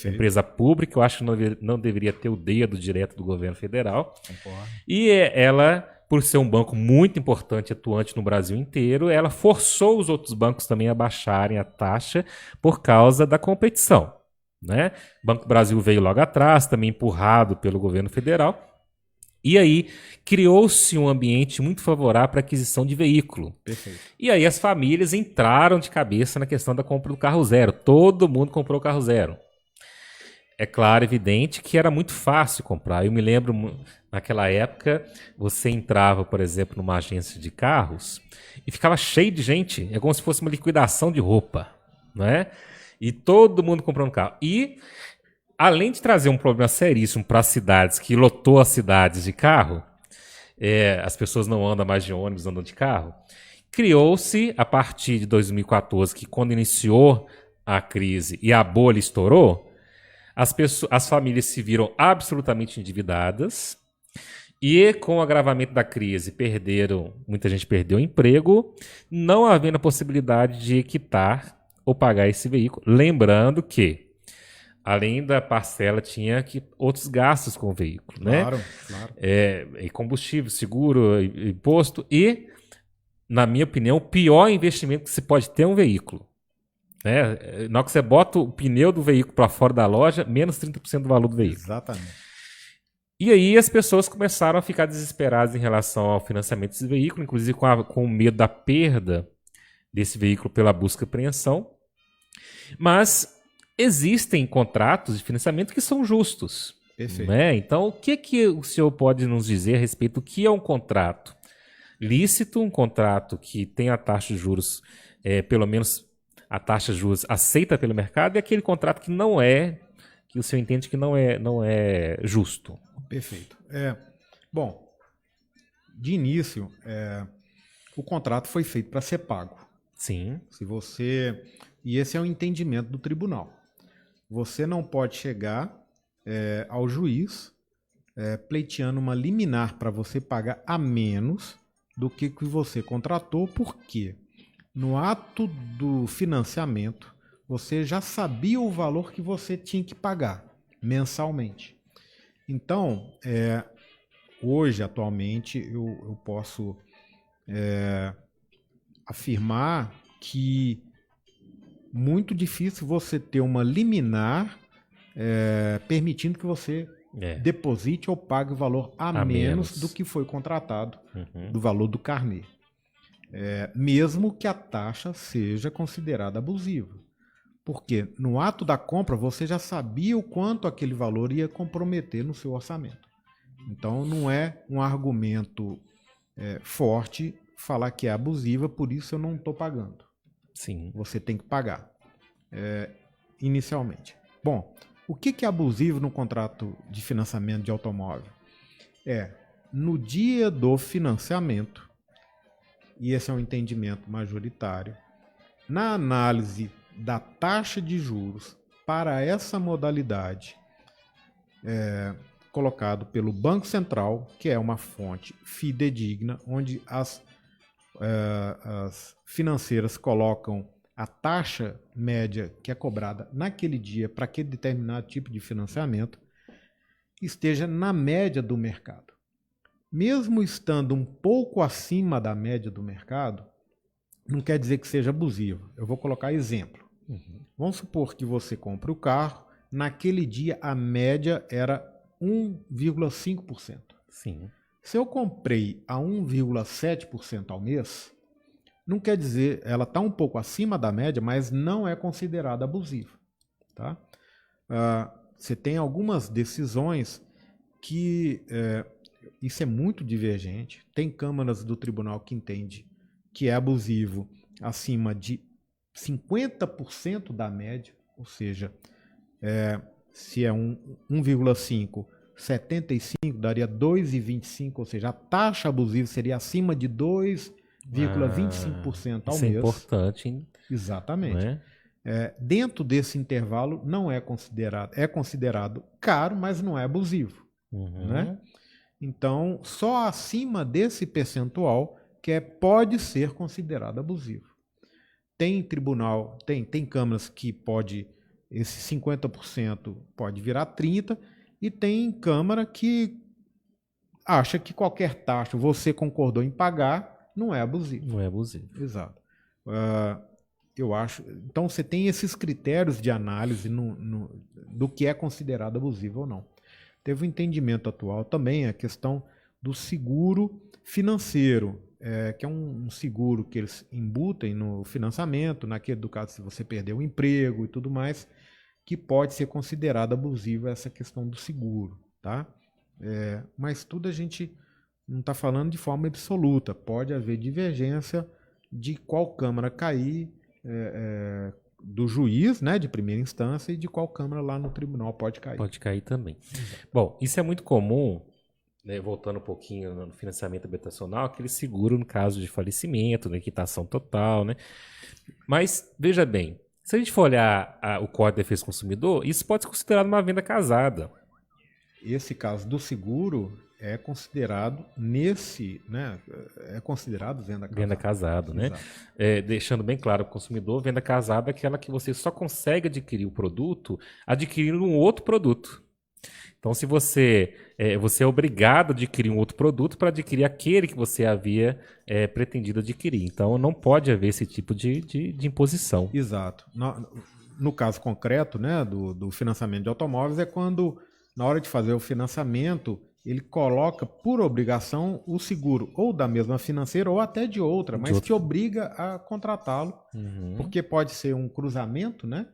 empresa pública, eu acho que não deveria ter o dedo direto do governo federal. Concordo. E ela, por ser um banco muito importante, atuante no Brasil inteiro, ela forçou os outros bancos também a baixarem a taxa por causa da competição. Né? O Banco do Brasil veio logo atrás, também empurrado pelo governo federal. E aí criou-se um ambiente muito favorável para a aquisição de veículo. Perfeito. E aí as famílias entraram de cabeça na questão da compra do carro zero. Todo mundo comprou o carro zero. É claro, evidente que era muito fácil comprar. Eu me lembro, naquela época, você entrava, por exemplo, numa agência de carros e ficava cheio de gente. É como se fosse uma liquidação de roupa, né? E todo mundo comprando carro. E, além de trazer um problema seríssimo para as cidades, que lotou as cidades de carro, as pessoas não andam mais de ônibus, andam de carro, criou-se, a partir de 2014, que quando iniciou a crise e a bolha estourou, as famílias se viram absolutamente endividadas e, com o agravamento da crise, muita gente perdeu o emprego, não havendo a possibilidade de quitar ou pagar esse veículo. Lembrando que, além da parcela, tinha outros gastos com o veículo. Claro, né? Claro. E combustível, seguro, imposto e, na minha opinião, o pior investimento que se pode ter é um veículo. Né? Na hora que você bota o pneu do veículo para fora da loja, menos 30% do valor do veículo. Exatamente. E aí as pessoas começaram a ficar desesperadas em relação ao financiamento desse veículo, inclusive com o medo da perda desse veículo pela busca e apreensão. Mas existem contratos de financiamento que são justos. Perfeito. Né? Então, o que o senhor pode nos dizer a respeito do que é um contrato lícito, um contrato que tem a taxa de juros pelo menos a taxa de juros aceita pelo mercado e aquele contrato que não é, que o senhor entende que não é justo. Perfeito. Bom, de início, o contrato foi feito para ser pago. Sim. E esse é o entendimento do tribunal. Você não pode chegar ao juiz pleiteando uma liminar para você pagar a menos do que você contratou, porque no ato do financiamento você já sabia o valor que você tinha que pagar mensalmente. Então, hoje, atualmente, eu posso afirmar que muito difícil você ter uma liminar permitindo que você deposite ou pague o valor a menos do que foi contratado, do valor do carnê. Mesmo que a taxa seja considerada abusiva. Porque no ato da compra você já sabia o quanto aquele valor ia comprometer no seu orçamento. Então não é um argumento forte falar que é abusiva, por isso eu não estou pagando. Sim. Você tem que pagar inicialmente. Bom, o que é abusivo no contrato de financiamento de automóvel? No dia do financiamento, e esse é um entendimento majoritário, na análise da taxa de juros para essa modalidade colocado pelo Banco Central, que é uma fonte fidedigna, onde as financeiras colocam a taxa média que é cobrada naquele dia para aquele determinado tipo de financiamento, esteja na média do mercado. Mesmo estando um pouco acima da média do mercado, não quer dizer que seja abusivo. Eu vou colocar exemplo. Vamos supor que você compre o carro, naquele dia a média era 1,5%. Sim. Se eu comprei a 1,7% ao mês, não quer dizer, ela está um pouco acima da média, mas não é considerada abusiva. Tá? Você tem algumas decisões que isso é muito divergente. Tem câmaras do tribunal que entende que é abusivo acima de 50% da média, ou seja, se é 1,5, 75 daria 2,25, ou seja, a taxa abusiva seria acima de 2,25% ao mês. Isso é importante, hein? Exatamente. Dentro desse intervalo não é considerado caro, mas não é abusivo. Né? Então, só acima desse percentual que pode ser considerado abusivo. Tem tribunal, tem câmaras que pode, esse 50% pode virar 30%, e tem câmara que acha que qualquer taxa você concordou em pagar não é abusivo. Não é abusivo. Exato. Eu acho. Então você tem esses critérios de análise do que é considerado abusivo ou não. Teve um entendimento atual também a questão do seguro financeiro, que é um seguro que eles embutem no financiamento, naquele do caso se você perdeu o emprego e tudo mais, que pode ser considerado abusivo essa questão do seguro, tá? Mas tudo a gente não está falando de forma absoluta. Pode haver divergência de qual câmara cair, do juiz, né, de primeira instância, e de qual câmara lá no tribunal pode cair. Pode cair também. Bom, isso é muito comum, né, voltando um pouquinho no financiamento habitacional, aquele seguro no caso de falecimento, né, quitação total, né? Mas, veja bem, se a gente for olhar o Código de Defesa do Consumidor, isso pode ser considerado uma venda casada. Esse caso do seguro é considerado é considerado venda casada. Venda casada, né? Deixando bem claro para o consumidor, venda casada é aquela que você só consegue adquirir o produto adquirindo um outro produto. Então, se você é obrigado a adquirir um outro produto para adquirir aquele que você havia pretendido adquirir. Então, não pode haver esse tipo de imposição. Exato. No caso concreto, né, do financiamento de automóveis, é quando, na hora de fazer o financiamento, ele coloca por obrigação o seguro, ou da mesma financeira, ou até de outra, mas te obriga a contratá-lo, porque pode ser um cruzamento, né,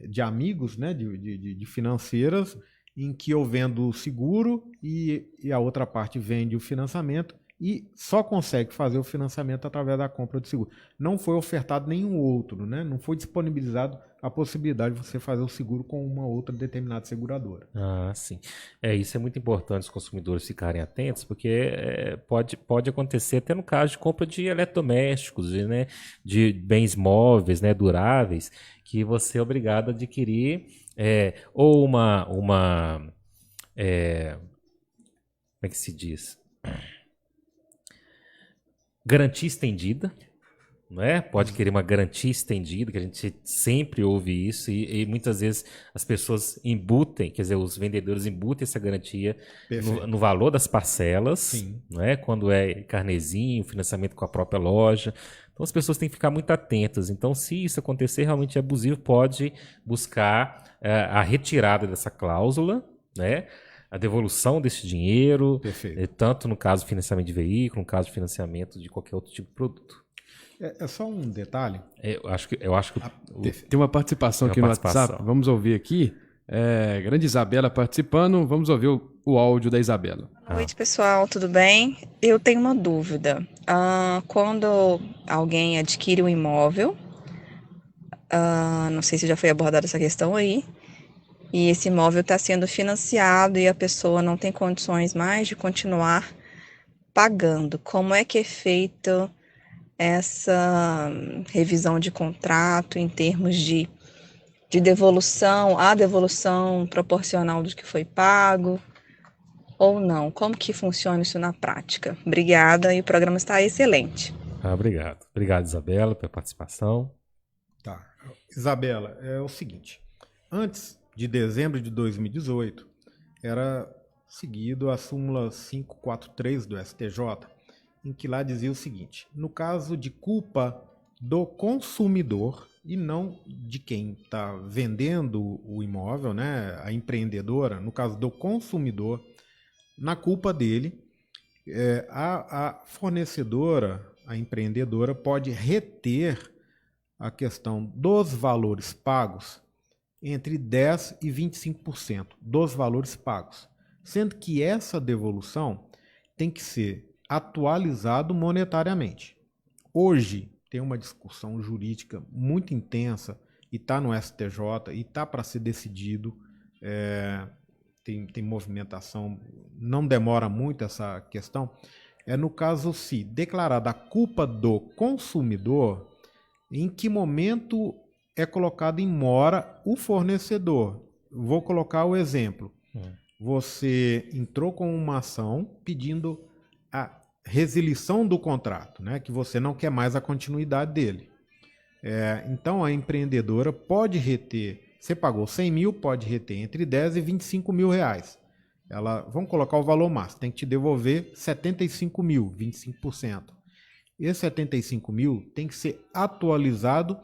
de amigos, né, de financeiras, em que eu vendo o seguro e a outra parte vende o financiamento, e só consegue fazer o financiamento através da compra do seguro. Não foi ofertado nenhum outro, né? Não foi disponibilizado a possibilidade de você fazer o seguro com uma outra determinada seguradora. Ah, sim. Isso é muito importante os consumidores ficarem atentos, porque pode acontecer até no caso de compra de eletrodomésticos, né, de bens móveis, né, duráveis, que você é obrigado a adquirir ou como é que se diz? Garantia estendida. Né? Pode querer uma garantia estendida, que a gente sempre ouve isso, e muitas vezes as pessoas embutem, quer dizer, os vendedores embutem essa garantia no valor das parcelas, né? Quando é carnezinho, financiamento com a própria loja. Então as pessoas têm que ficar muito atentas. Então, se isso acontecer, realmente é abusivo, pode buscar a retirada dessa cláusula, né? A devolução desse dinheiro, tanto no caso de financiamento de veículo, no caso de financiamento de qualquer outro tipo de produto. É só um detalhe. Eu acho que tem uma participação aqui no WhatsApp. Vamos ouvir aqui. Grande Isabela participando. Vamos ouvir o áudio da Isabela. Boa noite, pessoal. Tudo bem? Eu tenho uma dúvida. Quando alguém adquire um imóvel, não sei se já foi abordada essa questão aí, e esse imóvel está sendo financiado e a pessoa não tem condições mais de continuar pagando. Como é que é feito essa revisão de contrato em termos de devolução, a devolução proporcional do que foi pago ou não? Como que funciona isso na prática? Obrigada, e o programa está excelente. Obrigado. Obrigado, Isabela, pela participação. Tá. Isabela, é o seguinte. Antes de dezembro de 2018, era seguido a súmula 543 do STJ, em que lá dizia o seguinte: no caso de culpa do consumidor e não de quem está vendendo o imóvel, né, a empreendedora, no caso do consumidor, na culpa dele, a fornecedora, a empreendedora, pode reter a questão dos valores pagos entre 10% e 25% dos valores pagos, sendo que essa devolução tem que ser atualizado monetariamente. Hoje tem uma discussão jurídica muito intensa e está no STJ e está para ser decidido. Tem movimentação, não demora muito essa questão. No caso, se declarada a culpa do consumidor, em que momento é colocado em mora o fornecedor? Vou colocar o exemplo. Você entrou com uma ação pedindo a resilição do contrato, né, que você não quer mais a continuidade dele. Então a empreendedora pode reter, você pagou 100 mil, pode reter entre 10 e 25 mil reais. Vamos colocar o valor máximo, tem que te devolver 75 mil, 25%. Esse 75 mil tem que ser atualizado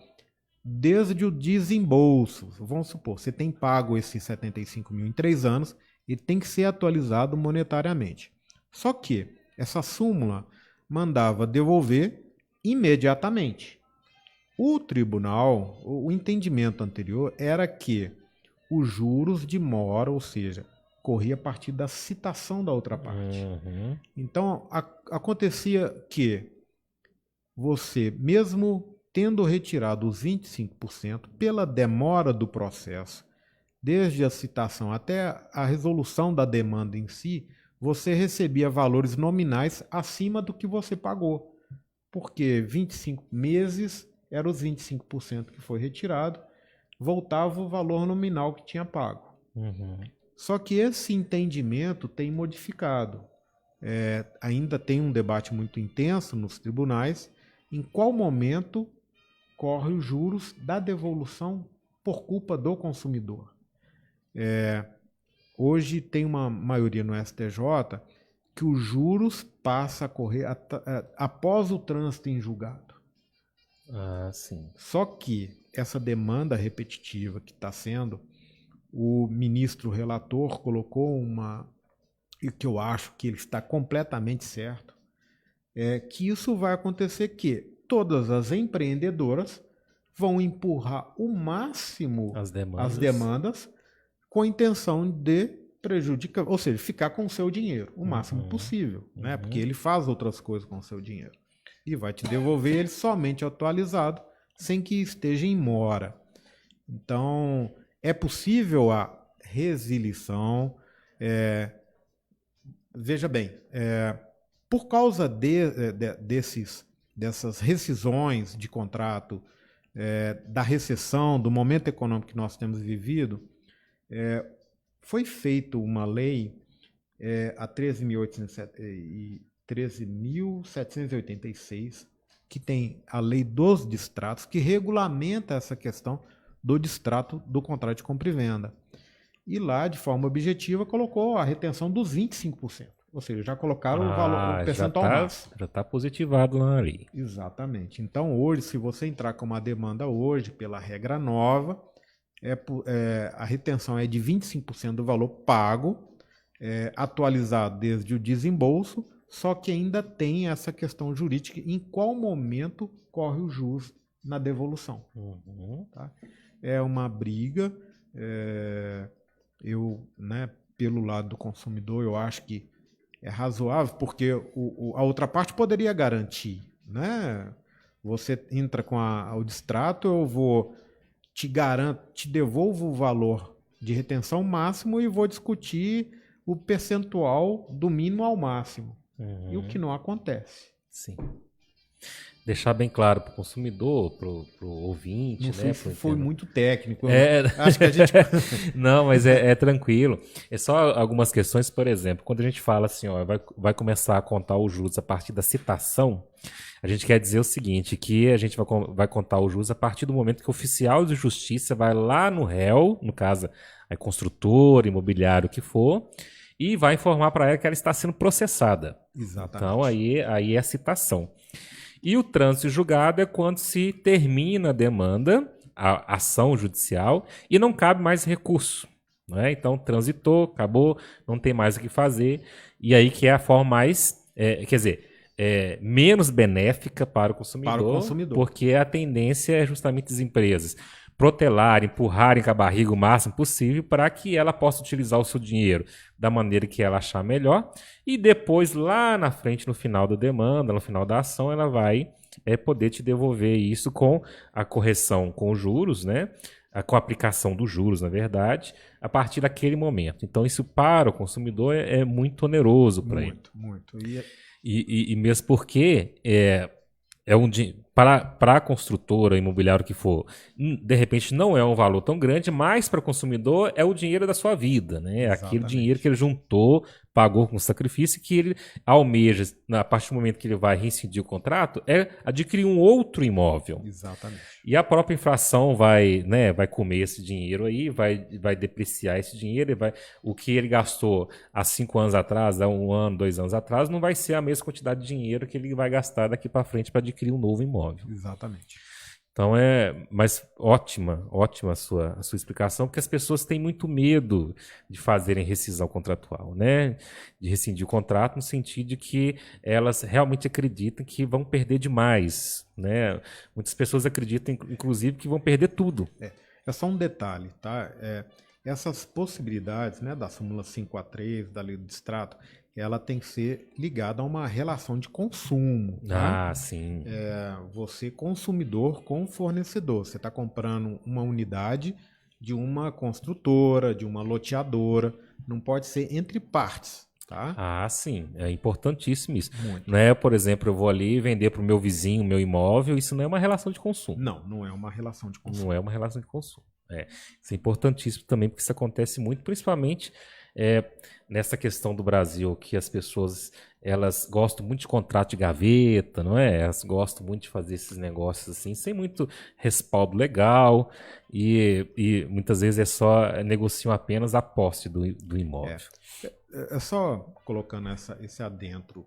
desde o desembolso. Vamos supor, você tem pago esses 75 mil em 3 anos, e tem que ser atualizado monetariamente. Só que essa súmula mandava devolver imediatamente. O tribunal, o entendimento anterior era que os juros de mora, ou seja, corria a partir da citação da outra parte. Então, acontecia que você, mesmo tendo retirado os 25%, pela demora do processo, desde a citação até a resolução da demanda em si, você recebia valores nominais acima do que você pagou. Porque 25 meses eram os 25% que foi retirado, voltava o valor nominal que tinha pago. Só que esse entendimento tem modificado. Ainda tem um debate muito intenso nos tribunais em qual momento corre os juros da devolução por culpa do consumidor. Hoje tem uma maioria no STJ que os juros passam a correr após o trânsito em julgado. Sim. Só que essa demanda repetitiva que está sendo, o ministro relator colocou e que eu acho que ele está completamente certo, que isso vai acontecer que todas as empreendedoras vão empurrar o máximo as demandas com a intenção de prejudica, ou seja, ficar com o seu dinheiro o máximo possível, né? Porque ele faz outras coisas com o seu dinheiro e vai te devolver ele somente atualizado, sem que esteja em mora. Então, é possível a resilição. Veja bem, por causa dessas rescisões de contrato, da recessão, do momento econômico que nós temos vivido, foi feita uma lei, a 13.786, que tem a lei dos distratos, que regulamenta essa questão do distrato do contrato de compra e venda. E lá, de forma objetiva, colocou a retenção dos 25%. Ou seja, já colocaram o percentual máximo. Já está positivado lá ali. Exatamente. Então, hoje, se você entrar com uma demanda hoje, pela regra nova, a retenção é de 25% do valor pago, atualizado desde o desembolso, só que ainda tem essa questão jurídica, em qual momento corre o juros na devolução. Tá? É uma briga, pelo lado do consumidor, eu acho que é razoável, porque a outra parte poderia garantir, né? Você entra com o distrato, eu vou te devolvo o valor de retenção máximo e vou discutir o percentual do mínimo ao máximo. E o que não acontece. Sim. Deixar bem claro para o consumidor, para o ouvinte. Não né, sei se foi muito técnico. Acho que a gente... Não, mas é tranquilo. É só algumas questões, por exemplo, quando a gente fala assim, ó, vai começar a contar os juros a partir da citação, a gente quer dizer o seguinte, que a gente vai contar os juros a partir do momento que o oficial de justiça vai lá no réu, no caso, a construtora, imobiliário, o que for, e vai informar para ela que ela está sendo processada. Exatamente. Então, aí é a citação. E o trânsito julgado é quando se termina a demanda, a ação judicial, e não cabe mais recurso. Né? Então, transitou, acabou, não tem mais o que fazer. E aí que é a forma mais, menos benéfica para o consumidor, porque a tendência é justamente as empresas protelarem, empurrarem com a barriga o máximo possível para que ela possa utilizar o seu dinheiro da maneira que ela achar melhor e depois, lá na frente, no final da demanda, no final da ação, ela vai poder te devolver isso com a correção com os juros, né? Com a aplicação dos juros, na verdade, a partir daquele momento. Então, isso para o consumidor é muito oneroso para ele. Muito. E mesmo porque para a construtora, imobiliário que for, de repente não é um valor tão grande, mas para o consumidor é o dinheiro da sua vida, né? É aquele dinheiro que ele juntou, pagou com sacrifício, que ele almeja, a partir do momento que ele vai rescindir o contrato, adquirir um outro imóvel. Exatamente. E a própria inflação vai comer esse dinheiro aí, vai depreciar esse dinheiro, o que ele gastou há 5 anos atrás, há 1 ano, 2 anos atrás, não vai ser a mesma quantidade de dinheiro que ele vai gastar daqui para frente para adquirir um novo imóvel. Exatamente. Então mas ótima a sua explicação, porque as pessoas têm muito medo de fazerem rescisão contratual, né? De rescindir o contrato no sentido de que elas realmente acreditam que vão perder demais, né? Muitas pessoas acreditam, inclusive, que vão perder tudo. É só um detalhe, tá? Essas possibilidades, né, da súmula 5A3, da lei do distrato, ela tem que ser ligada a uma relação de consumo. Ah, sim. Você, consumidor com fornecedor. Você está comprando uma unidade de uma construtora, de uma loteadora. Não pode ser entre partes. Tá? Ah, sim. É importantíssimo isso. Muito. Não é, por exemplo, eu vou ali vender para o meu vizinho o meu imóvel. Isso não é uma relação de consumo. Não é uma relação de consumo. Não é uma relação de consumo. Isso é importantíssimo também, porque isso acontece muito, principalmente nessa questão do Brasil, que as pessoas elas gostam muito de contrato de gaveta, não é? Elas gostam muito de fazer esses negócios assim, sem muito respaldo legal e muitas vezes negociam apenas a posse do imóvel. Só colocando esse adentro,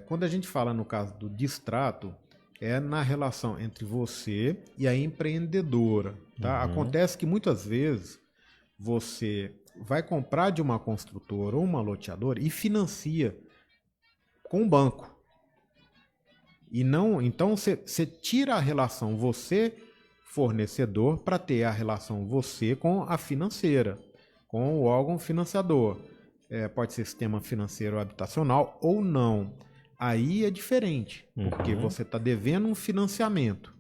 quando a gente fala no caso do distrato, é na relação entre você e a empreendedora. Tá? Acontece que muitas vezes você vai comprar de uma construtora ou uma loteadora e financia com o banco. Então você tira a relação você fornecedor para ter a relação você com a financeira, com o órgão financiador. Pode ser sistema financeiro habitacional ou não. Aí é diferente, porque você está devendo um financiamento.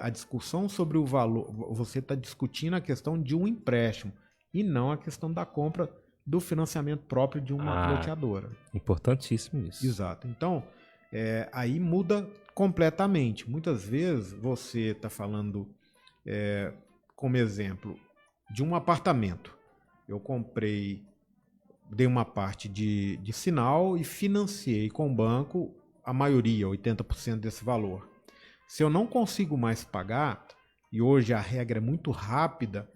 A discussão sobre o valor, você está discutindo a questão de um empréstimo e não a questão da compra do financiamento próprio de uma loteadora. Importantíssimo isso. Exato. Então, aí muda completamente. Muitas vezes você está falando, como exemplo, de um apartamento. Eu dei uma parte de sinal e financiei com o banco a maioria, 80% desse valor. Se eu não consigo mais pagar, e hoje a regra é muito rápida,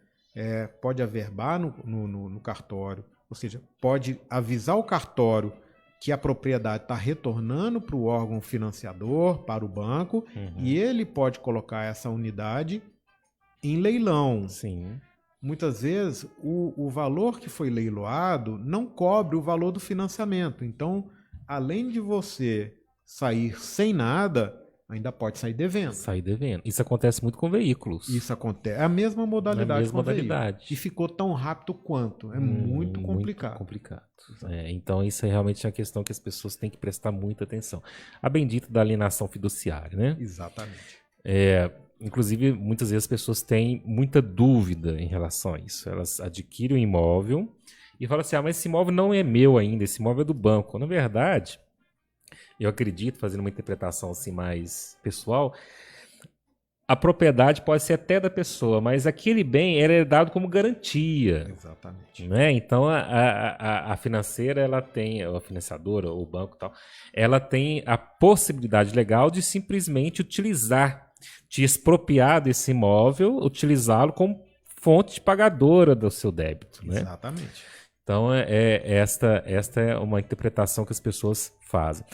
pode averbar no cartório, ou seja, pode avisar o cartório que a propriedade está retornando para o órgão financiador, para o banco, e ele pode colocar essa unidade em leilão. Sim. Muitas vezes o valor que foi leiloado não cobre o valor do financiamento. Então, além de você sair sem nada, ainda pode sair devendo. Sair devendo. Isso acontece muito com veículos. Isso acontece. É a mesma modalidade. Modalidade. E ficou tão rápido quanto. É muito complicado. Muito complicado. Então, isso é realmente uma questão que as pessoas têm que prestar muita atenção. A bendita da alienação fiduciária, né? Exatamente. Inclusive, muitas vezes as pessoas têm muita dúvida em relação a isso. Elas adquirem um imóvel e falam assim, mas esse imóvel não é meu ainda, esse imóvel é do banco. Na verdade, eu acredito, fazendo uma interpretação assim mais pessoal, a propriedade pode ser até da pessoa, mas aquele bem é dado como garantia. Exatamente. Né? Então, a financeira, ela tem, a financiadora, o banco e tal, ela tem a possibilidade legal de simplesmente te expropriar desse imóvel, utilizá-lo como fonte pagadora do seu débito. Né? Exatamente. Então, esta é uma interpretação que as pessoas fazem.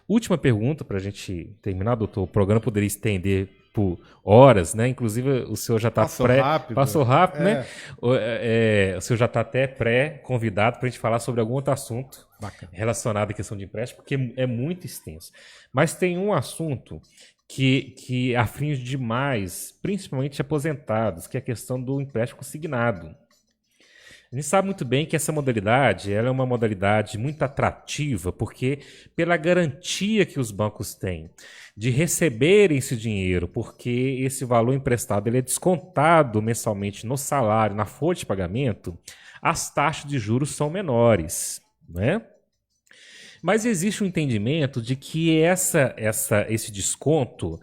Última pergunta para a gente terminar, doutor. O programa poderia estender por horas, né? Inclusive, o senhor já está Passou rápido, né? O senhor já está até pré-convidado para a gente falar sobre algum outro assunto relacionado à questão de empréstimo, porque é muito extenso. Mas tem um assunto que aflige demais, principalmente aposentados, que é a questão do empréstimo consignado. A gente sabe muito bem que essa modalidade ela é uma modalidade muito atrativa, porque pela garantia que os bancos têm de receberem esse dinheiro, porque esse valor emprestado ele é descontado mensalmente no salário, na folha de pagamento, as taxas de juros são menores, né? Mas existe um entendimento de que esse desconto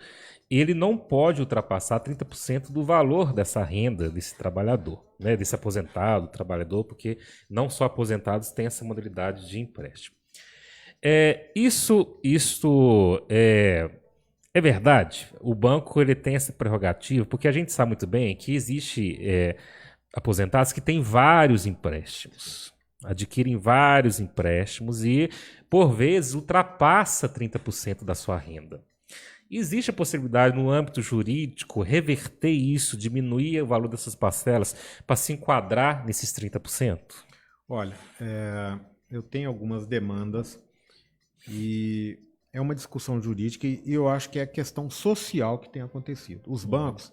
ele não pode ultrapassar 30% do valor dessa renda desse trabalhador, né, desse aposentado, trabalhador, porque não só aposentados têm essa modalidade de empréstimo. Isso é verdade. O banco ele tem essa prerrogativa, porque a gente sabe muito bem que existe aposentados que têm vários empréstimos, adquirem vários empréstimos e, por vezes, ultrapassa 30% da sua renda. Existe a possibilidade, no âmbito jurídico, reverter isso, diminuir o valor dessas parcelas para se enquadrar nesses 30%? Olha, eu tenho algumas demandas e é uma discussão jurídica e eu acho que é a questão social que tem acontecido. Os bancos,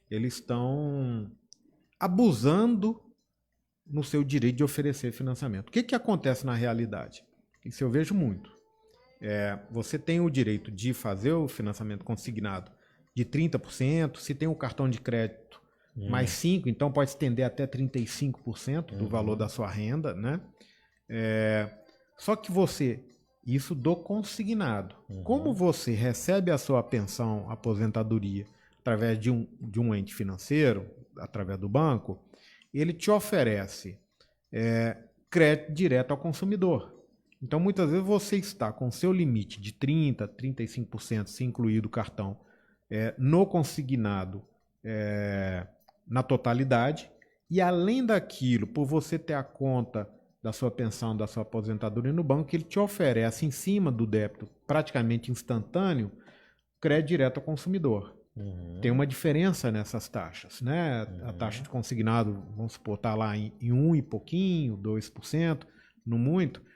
eles estão abusando no seu direito de oferecer financiamento. O que acontece na realidade? Isso eu vejo muito. Você tem o direito de fazer o financiamento consignado de 30%, se tem um cartão de crédito mais 5%, então pode estender até 35% do valor da sua renda, né? Só que isso do consignado. Como você recebe a sua pensão, aposentadoria, através de um ente financeiro, através do banco, ele te oferece crédito direto ao consumidor. Então, muitas vezes você está com seu limite de 30%, 35%, se incluir do cartão, no consignado na totalidade, e além daquilo, por você ter a conta da sua pensão, da sua aposentadoria no banco, ele te oferece, em cima do débito praticamente instantâneo, crédito direto ao consumidor. Tem uma diferença nessas taxas, né? A taxa de consignado, vamos supor, está lá em 1 e pouquinho, 2%, no muito.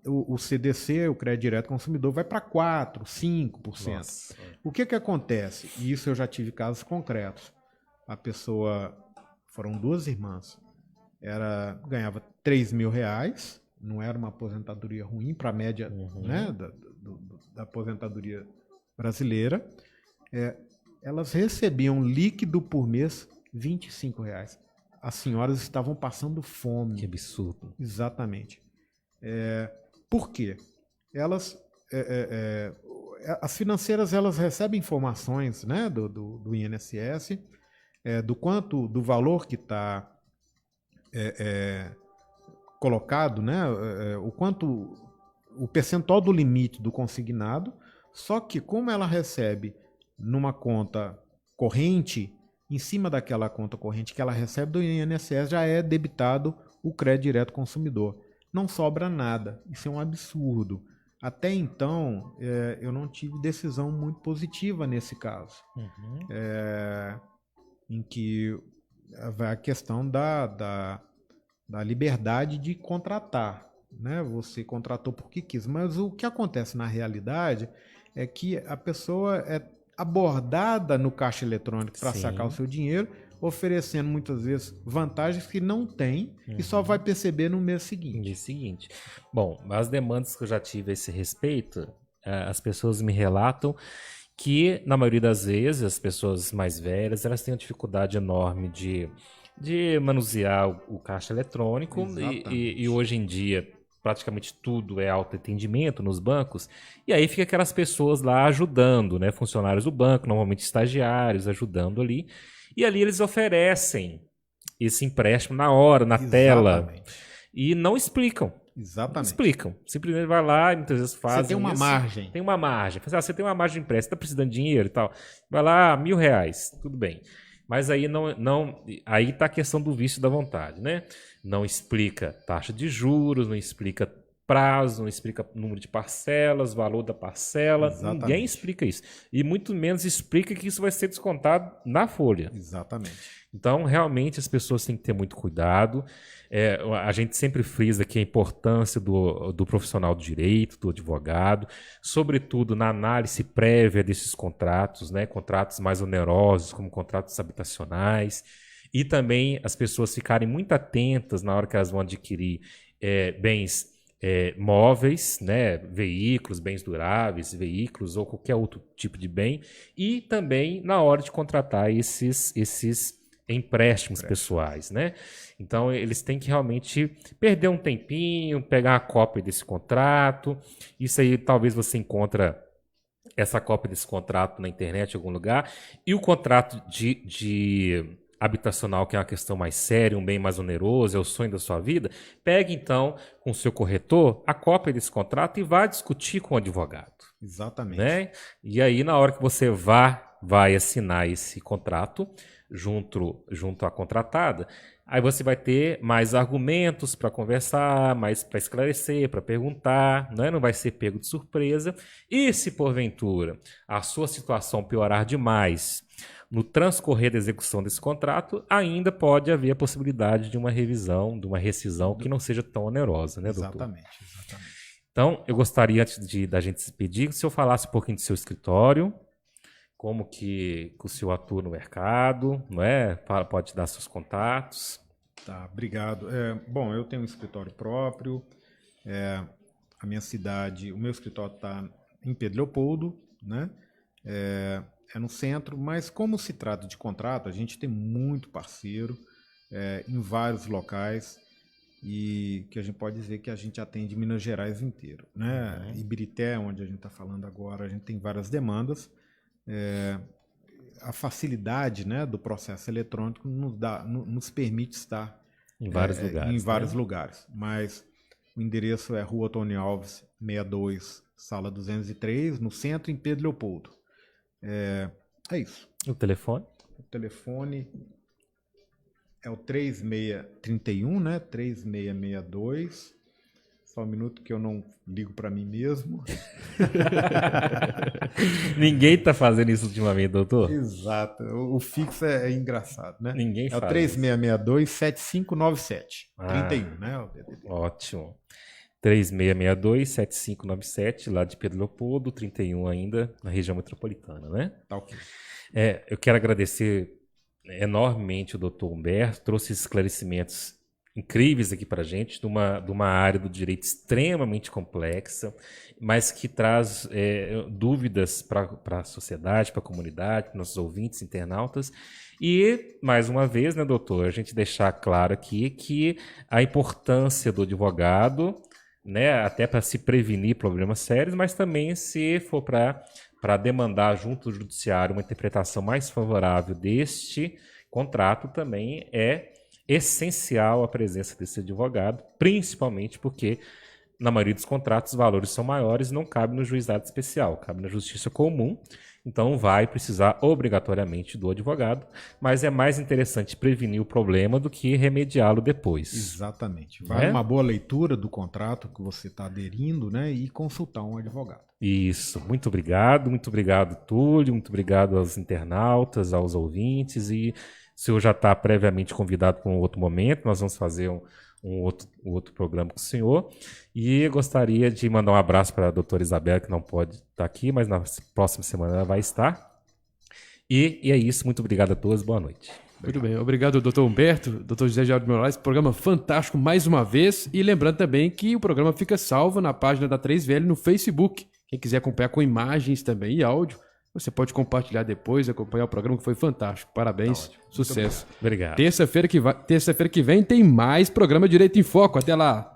O CDC, o crédito direto ao consumidor, vai para 4%, 5%. Nossa. O que acontece? E isso eu já tive casos concretos. A pessoa, foram 2 irmãs, ganhava R$3.000, não era uma aposentadoria ruim para a média, né, da aposentadoria brasileira. Elas recebiam líquido por mês R$25. As senhoras estavam passando fome. Que absurdo. Exatamente. Por quê? As financeiras, elas recebem informações, né, do INSS, do valor que está colocado, né, o percentual do limite do consignado, só que como ela recebe numa conta corrente, em cima daquela conta corrente que ela recebe do INSS, já é debitado o crédito direto ao consumidor. Não sobra nada. Isso é um absurdo. Até então, eu não tive decisão muito positiva nesse caso. Em que vai a questão da liberdade de contratar. Né? Você contratou porque quis. Mas o que acontece na realidade é que a pessoa é abordada no caixa eletrônico para sacar o seu dinheiro, oferecendo muitas vezes vantagens que não tem e só vai perceber no mês seguinte. Bom, as demandas que eu já tive a esse respeito, as pessoas me relatam que, na maioria das vezes, as pessoas mais velhas, elas têm uma dificuldade enorme de manusear o caixa eletrônico e hoje em dia praticamente tudo é autoatendimento nos bancos, e aí fica aquelas pessoas lá ajudando, né, funcionários do banco, normalmente estagiários, ajudando ali, e ali eles oferecem esse empréstimo na hora, na tela, e não explicam. Exatamente. Não explicam. Simplesmente vai lá e muitas vezes fazem. Você tem uma isso. margem. Tem uma margem. Você tem uma margem de empréstimo, você está precisando de dinheiro e tal. Vai lá, R$1.000, tudo bem. Mas aí aí está a questão do vício da vontade, né? Não explica taxa de juros, não explica prazo, não explica número de parcelas, valor da parcela. Exatamente. Ninguém explica isso. E muito menos explica que isso vai ser descontado na folha. Exatamente. Então, realmente, as pessoas têm que ter muito cuidado. A gente sempre frisa aqui a importância do profissional do direito, do advogado, sobretudo na análise prévia desses contratos, né? Contratos mais onerosos, como contratos habitacionais, e também as pessoas ficarem muito atentas na hora que elas vão adquirir bens móveis, né? Veículos, bens duráveis, veículos ou qualquer outro tipo de bem, e também na hora de contratar esses empréstimos pessoais, né? Então, eles têm que realmente perder um tempinho, pegar a cópia desse contrato. Isso aí, talvez você encontre essa cópia desse contrato na internet em algum lugar. E o contrato de habitacional, que é uma questão mais séria, um bem mais oneroso, é o sonho da sua vida, pegue, então, com o seu corretor, a cópia desse contrato e vá discutir com o advogado. Exatamente. Né? E aí, na hora que você vai assinar esse contrato, junto à contratada, aí você vai ter mais argumentos para conversar, mais para esclarecer, para perguntar, né? Não vai ser pego de surpresa. E se porventura a sua situação piorar demais no transcorrer da execução desse contrato, ainda pode haver a possibilidade de uma revisão, de uma rescisão que não seja tão onerosa, né, doutor? Exatamente. Então, eu gostaria, antes da gente se despedir, que o senhor falasse um pouquinho do seu escritório, como que o senhor atua no mercado, não é? Pode dar seus contatos. Tá, obrigado. Bom, eu tenho um escritório próprio. A minha cidade, o meu escritório está em Pedro Leopoldo, né? É no centro, mas como se trata de contrato, a gente tem muito parceiro em vários locais e que a gente pode dizer que a gente atende Minas Gerais inteiro, né? Ibirité, onde a gente está falando agora, a gente tem várias demandas. A facilidade, né, do processo eletrônico nos permite estar em vários lugares. Mas o endereço é Rua Tony Alves, 62, Sala 203, no centro, em Pedro Leopoldo. É isso. O telefone? O telefone é o 3631, né? 3662. Só um minuto que eu não ligo para mim mesmo. Ninguém tá fazendo isso ultimamente, doutor? Exato. O fixo é engraçado, né? Ninguém faz. É o 3662-7597. 31, né? O DDD. Ótimo. 3662-7597, lá de Pedro Leopoldo, 31 ainda, na região metropolitana, né? Tá ok. Eu quero agradecer enormemente o doutor Humberto, trouxe esclarecimentos incríveis aqui para a gente, de uma área do direito extremamente complexa, mas que traz dúvidas para a sociedade, para a comunidade, para nossos ouvintes, internautas. E, mais uma vez, né, doutor, a gente deixar claro aqui que a importância do advogado, né, até para se prevenir problemas sérios, mas também se for para demandar junto ao judiciário uma interpretação mais favorável deste contrato, também é essencial a presença desse advogado, principalmente porque, na maioria dos contratos, os valores são maiores e não cabe no juizado especial, cabe na justiça comum, então vai precisar obrigatoriamente do advogado, mas é mais interessante prevenir o problema do que remediá-lo depois. Exatamente. Vale uma boa leitura do contrato que você está aderindo, né, e consultar um advogado. Isso, muito obrigado, Túlio, muito obrigado aos internautas, aos ouvintes, e o senhor já está previamente convidado para um outro momento, nós vamos fazer um outro programa com o senhor, e eu gostaria de mandar um abraço para a doutora Isabela, que não pode estar aqui, mas na próxima semana ela vai estar, e é isso, muito obrigado a todos, boa noite. Muito bem, obrigado doutor Humberto, doutor José Geraldo Moraes, programa fantástico mais uma vez, e lembrando também que o programa fica salvo na página da 3VL no Facebook, quem quiser acompanhar com imagens também e áudio, você pode compartilhar depois, acompanhar o programa que foi fantástico. Parabéns, sucesso. Obrigado. Terça-feira que vem tem mais programa Direito em Foco. Até lá.